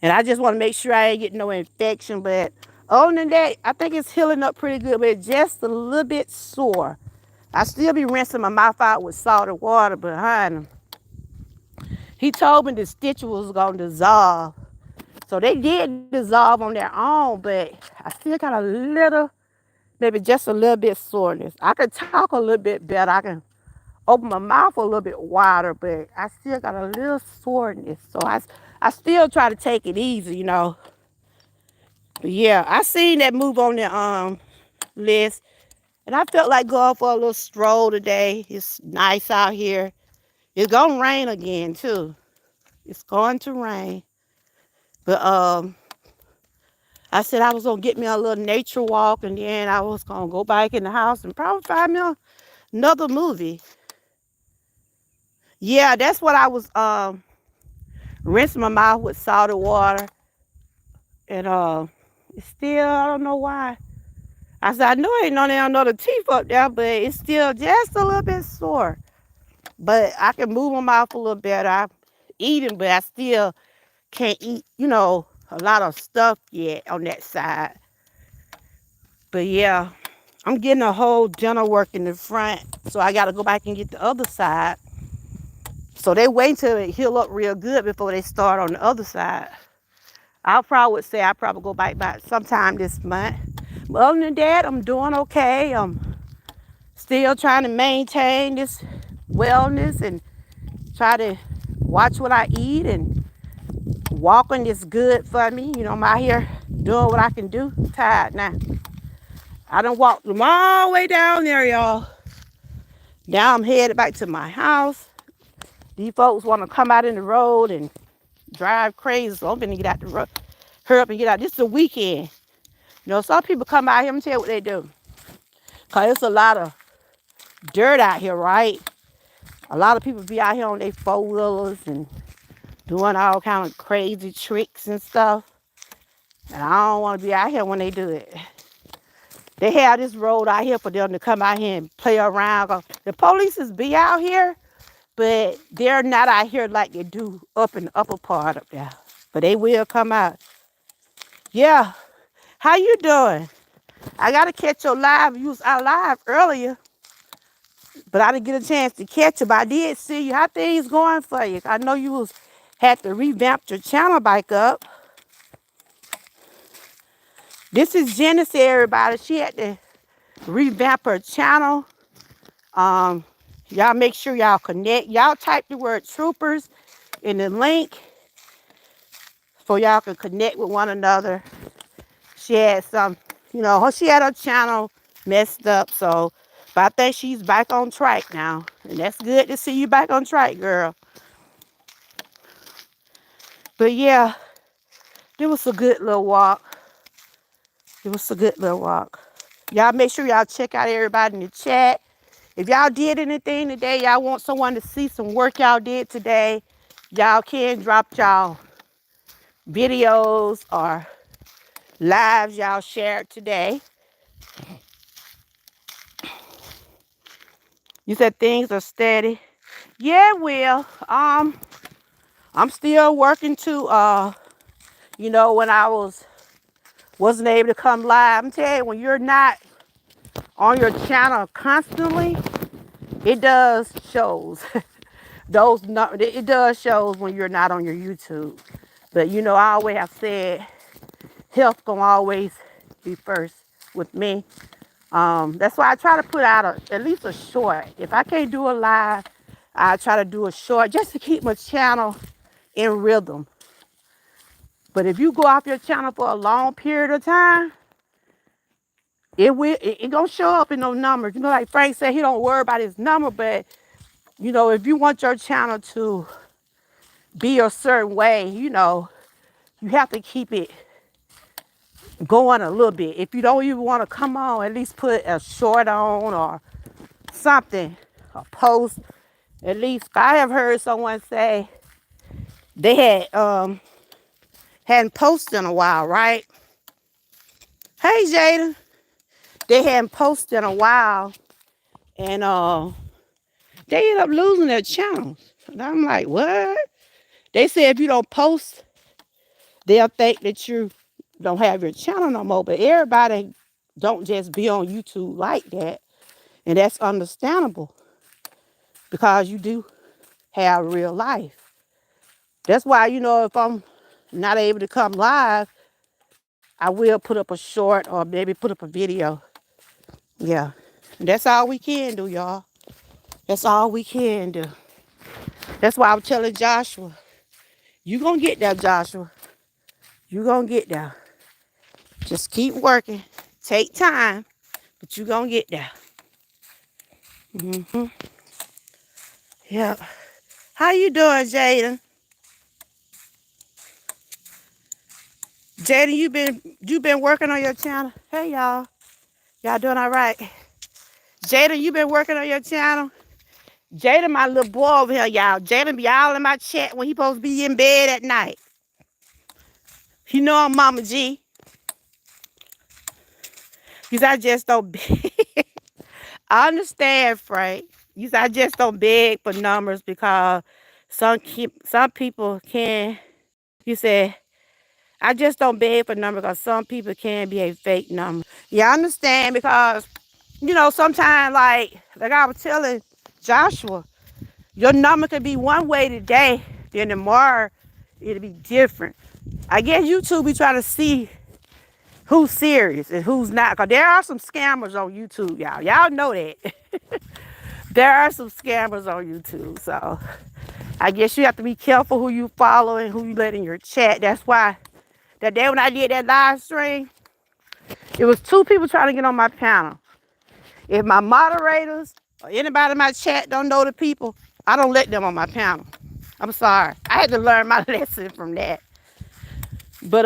And I just want to make sure I ain't getting no infection. But other than that, I think it's healing up pretty good, but it's just a little bit sore. I still be rinsing my mouth out with salty water behind him. He told me the stitch was going to dissolve. So they did dissolve on their own, but I still got a little, maybe just a little bit soreness. I can talk a little bit better. I can open my mouth a little bit wider, but I still got a little soreness. So I still try to take it easy, you know. But yeah, I seen that move on the list, and I felt like going for a little stroll today. It's nice out here. It's gonna rain again too. It's going to rain. But I said I was gonna get me a little nature walk, and then I was gonna go back in the house and probably find me another movie. Yeah, that's what I was rinsing my mouth with salty water, and it's still, I don't know why. I said I know ain't no damn another teeth up there, but it's still just a little bit sore. But I can move my mouth a little better. I'm eating, but I still can't eat, a lot of stuff yet on that side. But yeah, I'm getting a whole dental work in the front, so I got to go back and get the other side. So they wait till it heal up real good before they start on the other side. I probably would say I probably go back by sometime this month. But other than that, I'm doing okay. I'm still trying to maintain this wellness and try to watch what I eat, and walking is good for me. You know, I'm out here doing what I can do. I'm tired now. I done walked them all the way down there, y'all. Now I'm headed back to my house. These folks want to come out in the road and drive crazy, so I'm gonna get out the road. Hurry up and get out. This is a weekend. You know, some people come out here, and tell you what they do. Because it's a lot of dirt out here, right? A lot of people be out here on their four-wheelers and doing all kind of crazy tricks and stuff. And I don't want to be out here when they do it. They have this road out here for them to come out here and play around. The police be out here, but they're not out here like they do up in the upper part up there. But they will come out. Yeah. How you doing? I got to catch your live. You was out live earlier, but I didn't get a chance to catch you. But I did see you. How things going for you? I know you had to revamp your channel back up. This is Genesis, everybody. She had to revamp her channel. Y'all make sure y'all connect. Y'all type the word troopers in the link so y'all can connect with one another. She had some, you know, she had her channel messed up, so but I think she's back on track now. And that's good to see you back on track, girl. But yeah, it was a good little walk. Y'all make sure y'all check out everybody in the chat. If y'all did anything today, y'all want someone to see some work y'all did today, y'all can drop y'all videos or lives y'all shared today. You said things are steady. Yeah, well, I'm still working to, you know, when I wasn't able to come live. I'm telling you, when you're not on your channel constantly, it does shows. It does shows when you're not on your YouTube. But you know, I always have said health gonna always be first with me. That's why I try to put out at least a short. If I can't do a live, I try to do a short just to keep my channel in rhythm. But if you go off your channel for a long period of time, it gonna show up in those numbers. You know, like Frank said, he don't worry about his number, but you know, if you want your channel to be a certain way, you know, you have to keep it going a little bit. If you don't even want to come on, at least put a short on or something, a post. At least I have heard someone say they hadn't posted in a while, right? Hey Jada, they hadn't posted in a while, and they ended up losing their channels. And I'm like, what? They said if you don't post, they'll think that you don't have your channel no more. But everybody don't just be on YouTube like that, and that's understandable because you do have real life. That's why, you know, if I'm not able to come live, I will put up a short or maybe put up a video. Yeah. And that's all we can do, y'all. That's all we can do. That's why I'm telling Joshua, you gonna get there, Joshua. You gonna get there. Just keep working. Take time, but you gonna get there. Mm-hmm. Yeah. How you doing, Jaden? Jaden, you been working on your channel? Hey y'all. Y'all doing all right? Jaden, you been working on your channel? Jaden, my little boy over here, y'all. Jaden be all in my chat when he supposed to be in bed at night. You know I'm Mama G. Because I just don't beg. I understand, Frank. I just don't beg for numbers because some people can. You said, I just don't beg for numbers because some people can be a fake number. Yeah, I understand because, you know, sometimes like I was telling Joshua, Your number could be one way today, then tomorrow it'll be different. I guess YouTube be trying to see who's serious and who's not. Because there are some scammers on YouTube, y'all. Y'all know that. There are some scammers on YouTube. So I guess you have to be careful who you follow and who you let in your chat. That's why that day when I did that live stream, it was two people trying to get on my panel. If my moderators or anybody in my chat don't know the people, I don't let them on my panel. I'm sorry. I had to learn my lesson from that. But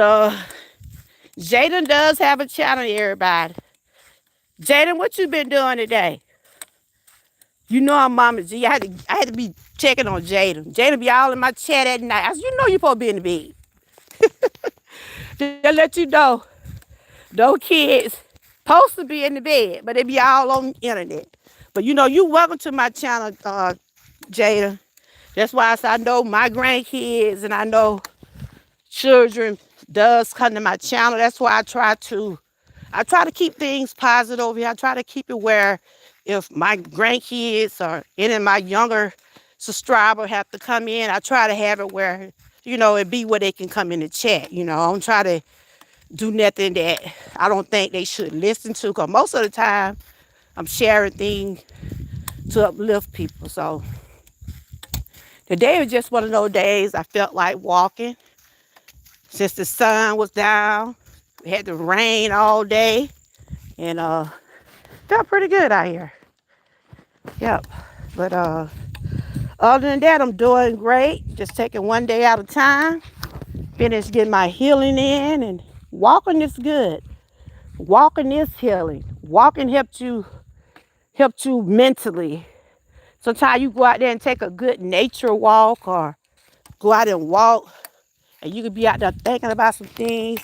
Jaden does have a channel, everybody. Jaden, what you been doing today? You know I'm Mama G. I had to be checking on Jaden. Jaden be all in my chat at night. I said, you know you supposed to be in the bed. Just let you know, those kids supposed to be in the bed, but they be all on the internet. But you know, you welcome to my channel, Jada. That's why I said I know my grandkids and I know children does come to my channel. That's why I try to keep things positive over here. I try to keep it where if my grandkids or any of my younger subscribers have to come in, I try to have it where, it be where they can come in and chat. I don't try to do nothing that I don't think they should listen to, because most of the time I'm sharing things to uplift people. So today was just one of those days I felt like walking. Since the sun was down, we had the rain all day, and felt pretty good out here. Yep. But other than that, I'm doing great. Just taking one day at a time. Finished getting my healing in, and walking is good. Walking is healing. Walking helps you mentally. Sometimes you go out there and take a good nature walk, or go out and walk, and you could be out there thinking about some things.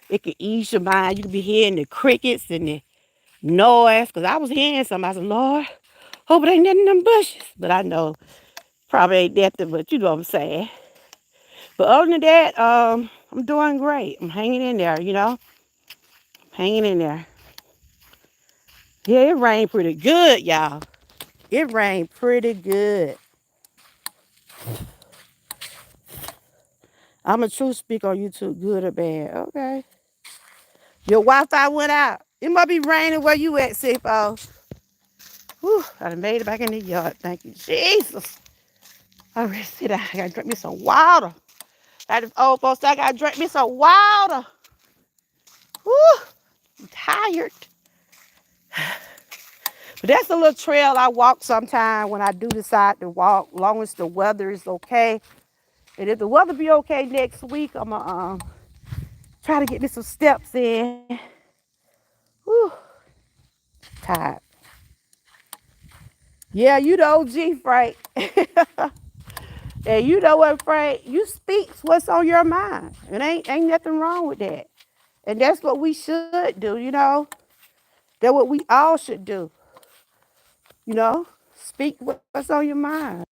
It can ease your mind. You could be hearing the crickets and the noise. Because I was hearing something. I said, Lord, hope it ain't nothing in them bushes. But I know probably ain't nothing, but you know what I'm saying. But other than that, I'm doing great. I'm hanging in there. Hanging in there. Yeah, it rained pretty good, y'all. It rained pretty good. I'm a true speaker on YouTube, good or bad. Okay. Your Wi-Fi went out. It must be raining where you at, Sippo. Whew, I done made it back in the yard. Thank you, Jesus. All right, sit down. I gotta drink me some water. Like the old folks, I gotta drink me some water. Whew, I'm tired. But that's a little trail I walk sometime when I do decide to walk, long as the weather is okay. And if the weather be okay next week, I'm gonna try to get me some steps in. Whew, tired. Yeah, you the OG, Frank. And you know what, Frank? You speak what's on your mind. And ain't nothing wrong with that. And that's what we should do. That's what we all should do. Speak what's on your mind.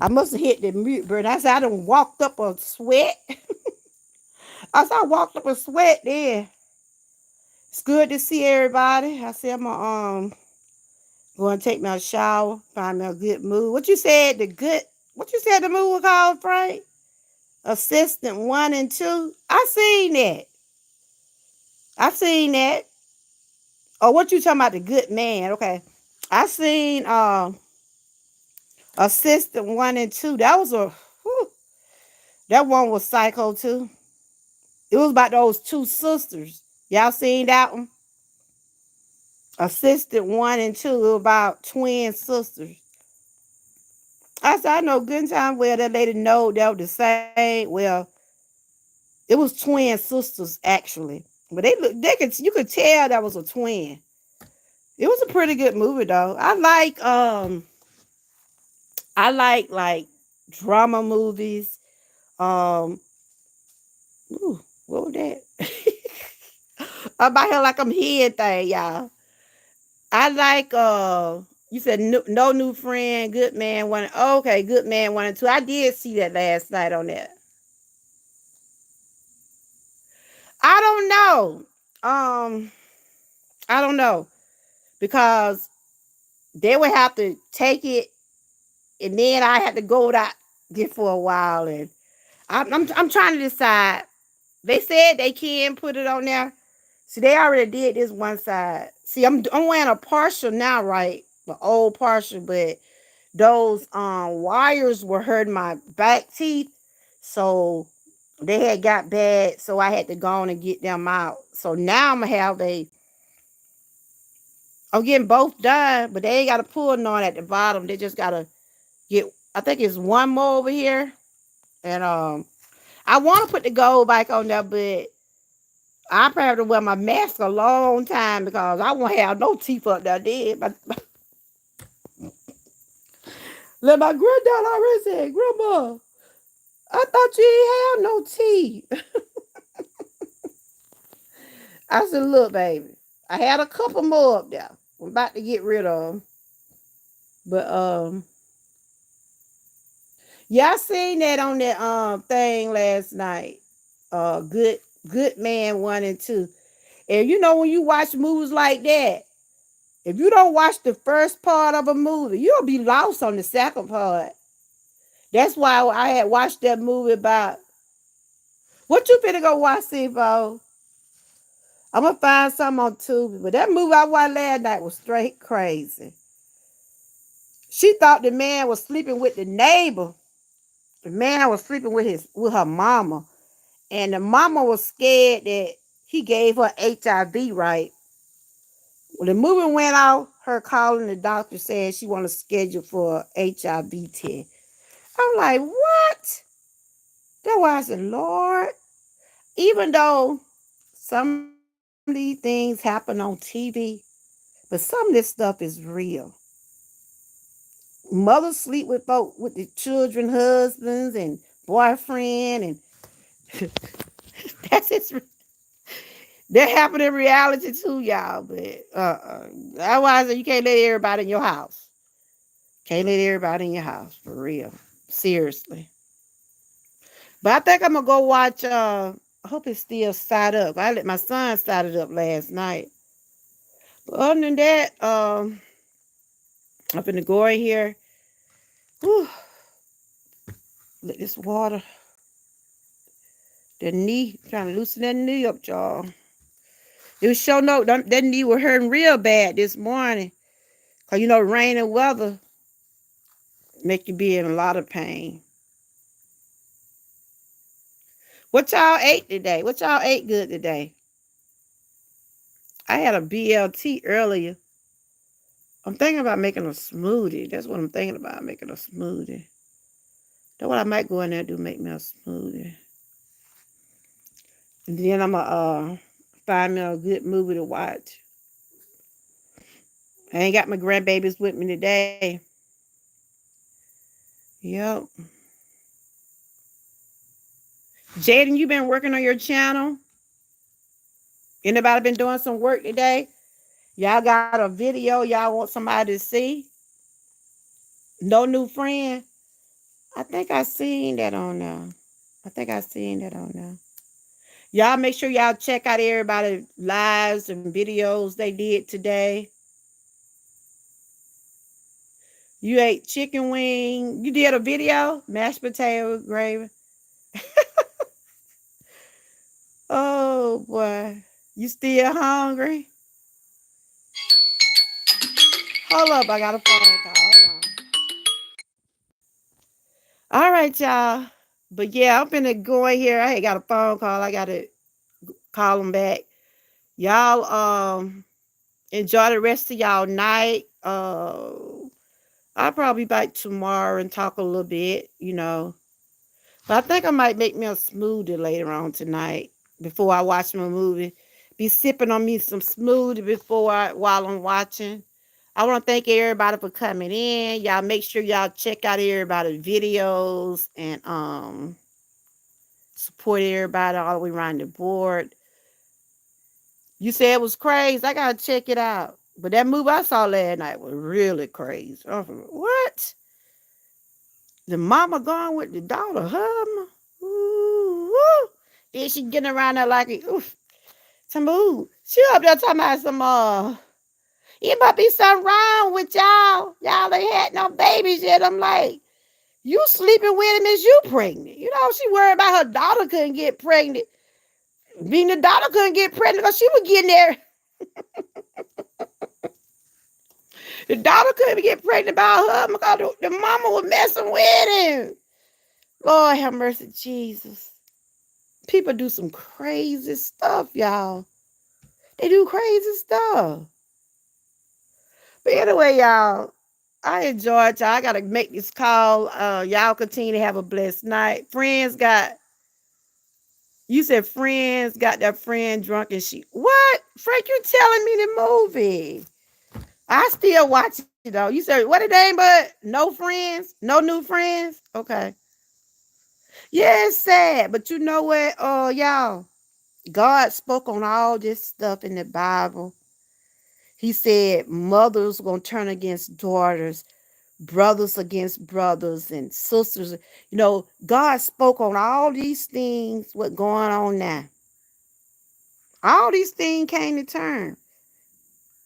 I must have hit the mute button. I said I done walked up a sweat. I walked up a sweat there. It's good to see everybody. I said I'm gonna go and take me a shower, find me a good mood. What you said the mood was called, Frank? Assistant 1 and 2. I seen that. I seen that. Oh, what you talking about? The good man? Okay, I seen Assistant 1 and 2. That was a whew, that one was psycho too. It was about those two sisters. Y'all seen that one? Assistant 1 and 2. It was about twin sisters. I said I know good and time well that lady know they were the same. Well, it was twin sisters actually, but you could tell that was a twin. It was a pretty good movie though. I like drama movies. Um, ooh, what was that? I'm out here like I'm hearing thing, y'all. I like you said no new friend, good man one. Okay, good man 1 and 2. I did see that last night on that. I don't know. Um, I don't know because they would have to take it, and then I had to go out get for a while, and I'm trying to decide. They said they can put it on there. See, they already did this one side. See, I'm wearing a partial now, right? The old partial, but those wires were hurting my back teeth, so they had got bad. So I had to go on and get them out. So now I'm gonna have a. I'm getting both done, but they ain't got to pull none at the bottom. They just gotta get. I think it's one more over here, and I want to put the gold back on there, but I probably have to wear my mask a long time because I won't have no teeth up there. Did let my granddad already said, Grandma, I thought you ain't have no teeth. I said, look, baby, I had a couple more up there. I'm about to get rid of them. But yeah, I seen that on that thing last night. Good man 1 and 2. And you know when you watch movies like that, if you don't watch the first part of a movie, you'll be lost on the second part. That's why I had watched that movie about what you finna go watch, Sibo. I'm gonna find something on Tubi. But that movie I watched last night was straight crazy. She thought the man was sleeping with the neighbor. The man was sleeping with her mama. And the mama was scared that he gave her HIV, right? When the movie went out, her calling the doctor saying she want to schedule for HIV test. I'm like, what? That's why I said, Lord, even though some of these things happen on TV, but some of this stuff is real. Mothers sleep with folk with the children, husbands, and boyfriend, and that's it. That happen in reality too, y'all. But otherwise, you can't let everybody in your house. Can't let everybody in your house for real. Seriously. But I think I'm gonna go watch. I hope it's still side up. I let my son start it up last night. But other than that, I'm finna go in here. Whew, let this water, the knee, trying to loosen that knee up, y'all. It was sure no that knee was hurting real bad this morning. Cause you know rain and weather make you be in a lot of pain. What y'all ate today? What y'all ate good today? I had a BLT earlier. I'm thinking about making a smoothie. That's what I'm thinking about, making a smoothie. That's what I might go in there and do, make me a smoothie. And then I'm going to find me a good movie to watch. I ain't got my grandbabies with me today. Yep. Jaden, you been working on your channel? Anybody been doing some work today? Y'all got a video y'all want somebody to see? No new friend? I think I seen that on there. I think I seen that on there. Y'all make sure y'all check out everybody's lives and videos they did today. You ate chicken wing. You did a video? Mashed potato gravy. Oh boy. You still hungry? Hold up, I got a phone call. Hold on. All right, y'all. But yeah, I'm finna go in here. I ain't got a phone call. I gotta call them back. Y'all enjoy the rest of y'all night. I'll probably be back tomorrow and talk a little bit, you know. But I think I might make me a smoothie later on tonight before I watch my movie. Be sipping on me some smoothie while I'm watching. I want to thank everybody for coming in. Y'all make sure y'all check out everybody's videos and support everybody all the way around the board. You said it was crazy. I gotta check it out. But that movie I saw last night was really crazy. I was like, what? The mama gone with the daughter, huh? Ooh, woo. Then she getting around there like, oof. Ooh. She up there talking about some, it might be something wrong with y'all. Y'all ain't had no babies yet. I'm like, you sleeping with him is you pregnant. You know, she worried about her daughter couldn't get pregnant. Being the daughter couldn't get pregnant because she was getting there. The daughter couldn't get pregnant by her because the mama was messing with him. Lord have mercy, Jesus. People do some crazy stuff, y'all. They do crazy stuff. But anyway, y'all, I enjoyed y'all. I gotta make this call. Y'all continue to have a blessed night. You said friends got that friend drunk and she what? Frank, you telling me the movie. I still watch it though. You said what it ain't but no friends, no new friends. Okay. Yeah, it's sad. But you know what? Y'all, God spoke on all this stuff in the Bible. He said mothers gonna turn against daughters, brothers against brothers, and sisters. You know, God spoke on all these things. What going on now? All these things came to turn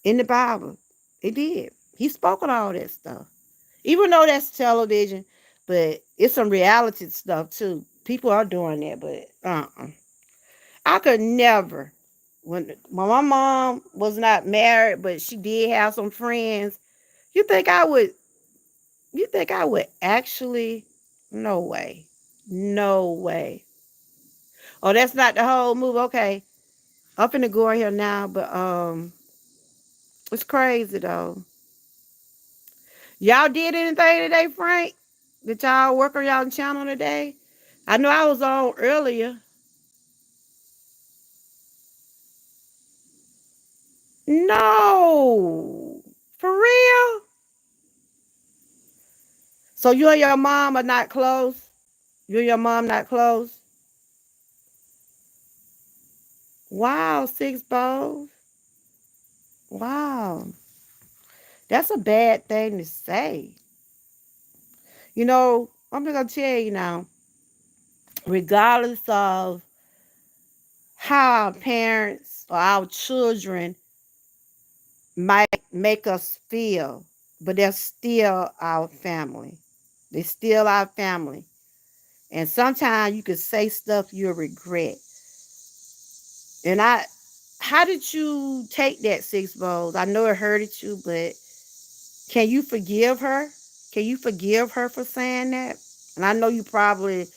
in the Bible. It did. He spoke on all that stuff. Even though that's television, but it's some reality stuff too. People are doing that, but I could never. When my mom was not married, but she did have some friends. You think I would? You think I would actually? No way. No way. Oh, that's not the whole movie. Okay, I'm finna go in here now, but it's crazy though. Y'all did anything today, Frank? Did y'all work on y'all channel today? I know I was on earlier. No, for real. So you and your mom are not close. You and your mom not close. Wow, six bowls. Wow, that's a bad thing to say. You know, I'm just gonna tell you now. Regardless of how our parents or our children might make us feel, but they're still our family. They're still our family. And sometimes you could say stuff you'll regret. And how did you take that, Six Bowls? I know it hurted you, but can you forgive her? Can you forgive her for saying that? And I know you probably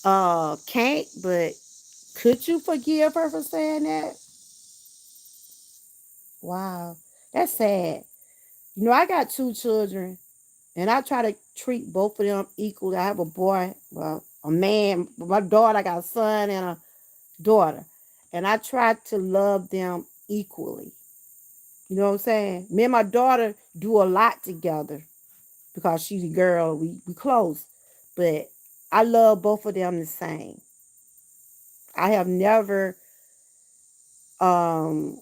can't, but could you forgive her for saying that? Wow. That's sad. You know, I got two children and I try to treat both of them equally. I have a boy, well, a man, my daughter, I got a son and a daughter. And I try to love them equally. You know what I'm saying? Me and my daughter do a lot together because she's a girl. We close. But I love both of them the same. I have never um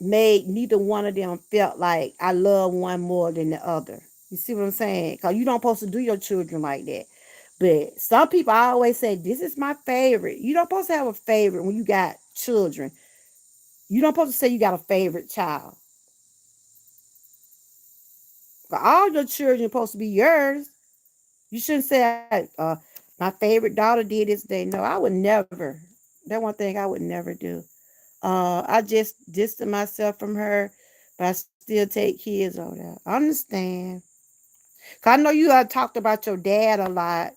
made neither one of them felt like I love one more than the other. You see what I'm saying? Because you don't supposed to do your children like that. But some people I always say, this is my favorite. You don't supposed to have a favorite when you got children. You don't supposed to say you got a favorite child. But all your children are supposed to be yours. You shouldn't say, my favorite daughter did this day. No, I would never. That one thing I would never do. I just distanced myself from her, but I still take kids over there. I understand. 'Cause I know you had talked about your dad a lot.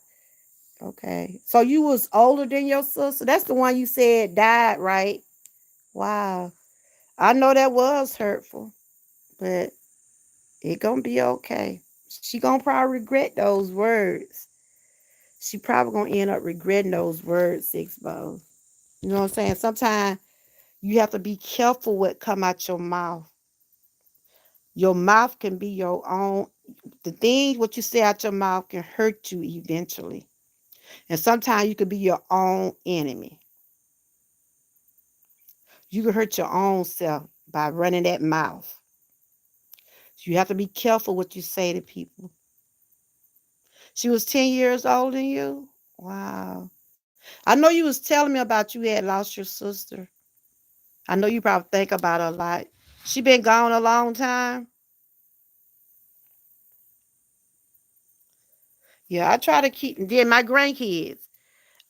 Okay. So you was older than your sister? That's the one you said died, right? Wow. I know that was hurtful, but it gonna be okay. She gonna probably regret those words. She probably gonna end up regretting those words, Six Bows. You know what I'm saying? Sometimes you have to be careful what come out your mouth. Your mouth can be your own. The things what you say out your mouth can hurt you eventually. And sometimes you could be your own enemy. You can hurt your own self by running that mouth. So you have to be careful what you say to people. She was 10 years older than you? Wow. I know you was telling me about you had lost your sister. I know you probably think about her a lot. She been gone a long time. Yeah, I try to keep. Then my grandkids,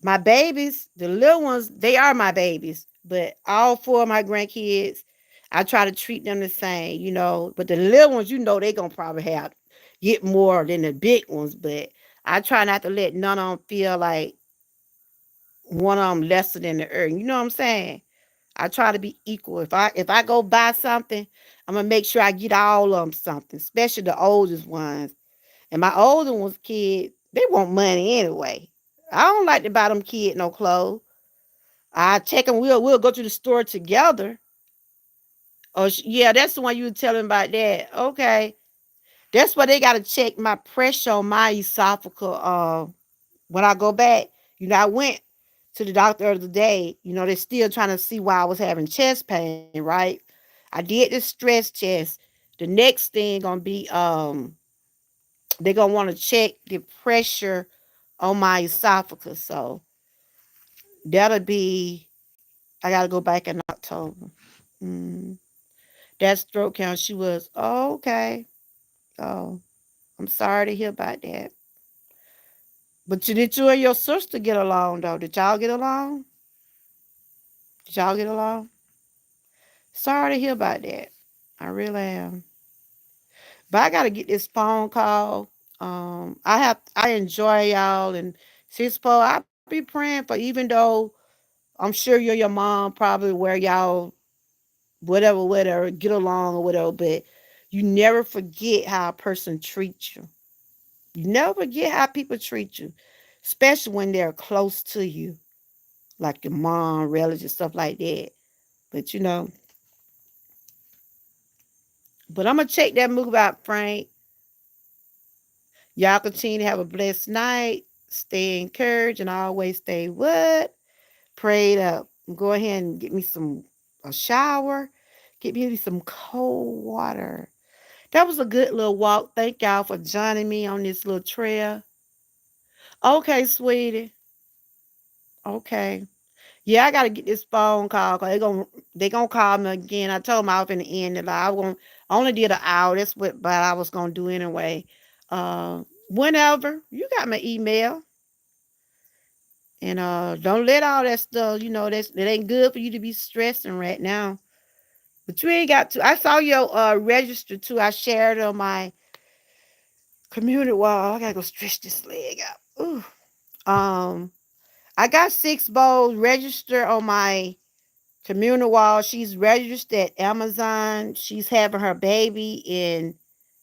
my babies, the little ones, they are my babies. But all four of my grandkids, I try to treat them the same, you know. But the little ones, you know, they gonna probably have get more than the big ones. But I try not to let none of them feel like one of them lesser than the other. You know what I'm saying? I try to be equal. If I go buy something, I'm gonna make sure I get all of them something, especially the oldest ones. And my older ones, kids, they want money anyway. I don't like to buy them kids no clothes. I check them. We'll go to the store together. Oh yeah, that's the one you were telling about that. Okay, that's why they gotta check my pressure on my esophageal. When I go back, you know, I went to the doctor the other day. You know, they're still trying to see why I was having chest pain. Right? I did the stress test. The next thing gonna be they're gonna want to check the pressure on my esophagus. So that'll be I gotta go back in October. Mm. That stroke count, she was okay. Oh, I'm sorry to hear about that. But did you and your sister get along though? Did y'all get along? Did y'all get along? Sorry to hear about that. I really am. But I gotta get this phone call. I enjoy y'all and Cispo, I be praying for even though I'm sure you and your mom probably where y'all whatever, get along or whatever, but you never forget how a person treats you. You never forget how people treat you, especially when they're close to you, like your mom, relatives, stuff like that. But you know, but I'm gonna check that move out, Frank. Y'all continue to have a blessed night. Stay encouraged and always stay what? Prayed up. Go ahead and get me a shower. Get me some cold water. That was a good little walk. Thank y'all for joining me on this little trail. Okay, sweetie. Okay. Yeah, I gotta get this phone call because they gonna call me again. I told them I was in the end. I was gonna I only did an hour. That's what but I was gonna do anyway. Whenever you got my email, and don't let all that stuff. You know that ain't good for you to be stressing right now. But you ain't got to. I saw your register too. I shared on my community wall. I gotta go stretch this leg out. Ooh. Um, I got Six Bowls registered on my communal wall. She's registered at Amazon. She's having her baby in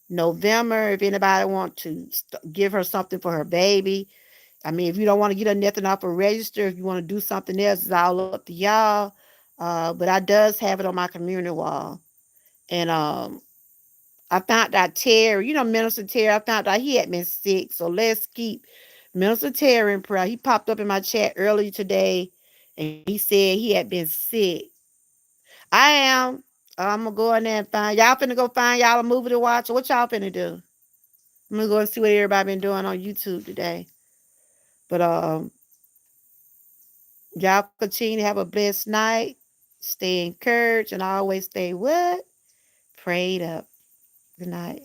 November. If anybody want to give her something for her baby, I mean, if you don't want to get her nothing off a register, if you want to do something else, it's all up to y'all. But I does have it on my community wall, and I found out Terry, you know, Minister Terry, I found out he had been sick. So let's keep Minister Terry in prayer. He popped up in my chat earlier today and he said he had been sick. I am. I'm gonna go in there and find y'all finna go find y'all a movie to watch. What y'all finna do? I'm gonna go and see what everybody been doing on YouTube today. But y'all continue to have a blessed night. Stay encouraged and always stay what? Prayed up. Good night.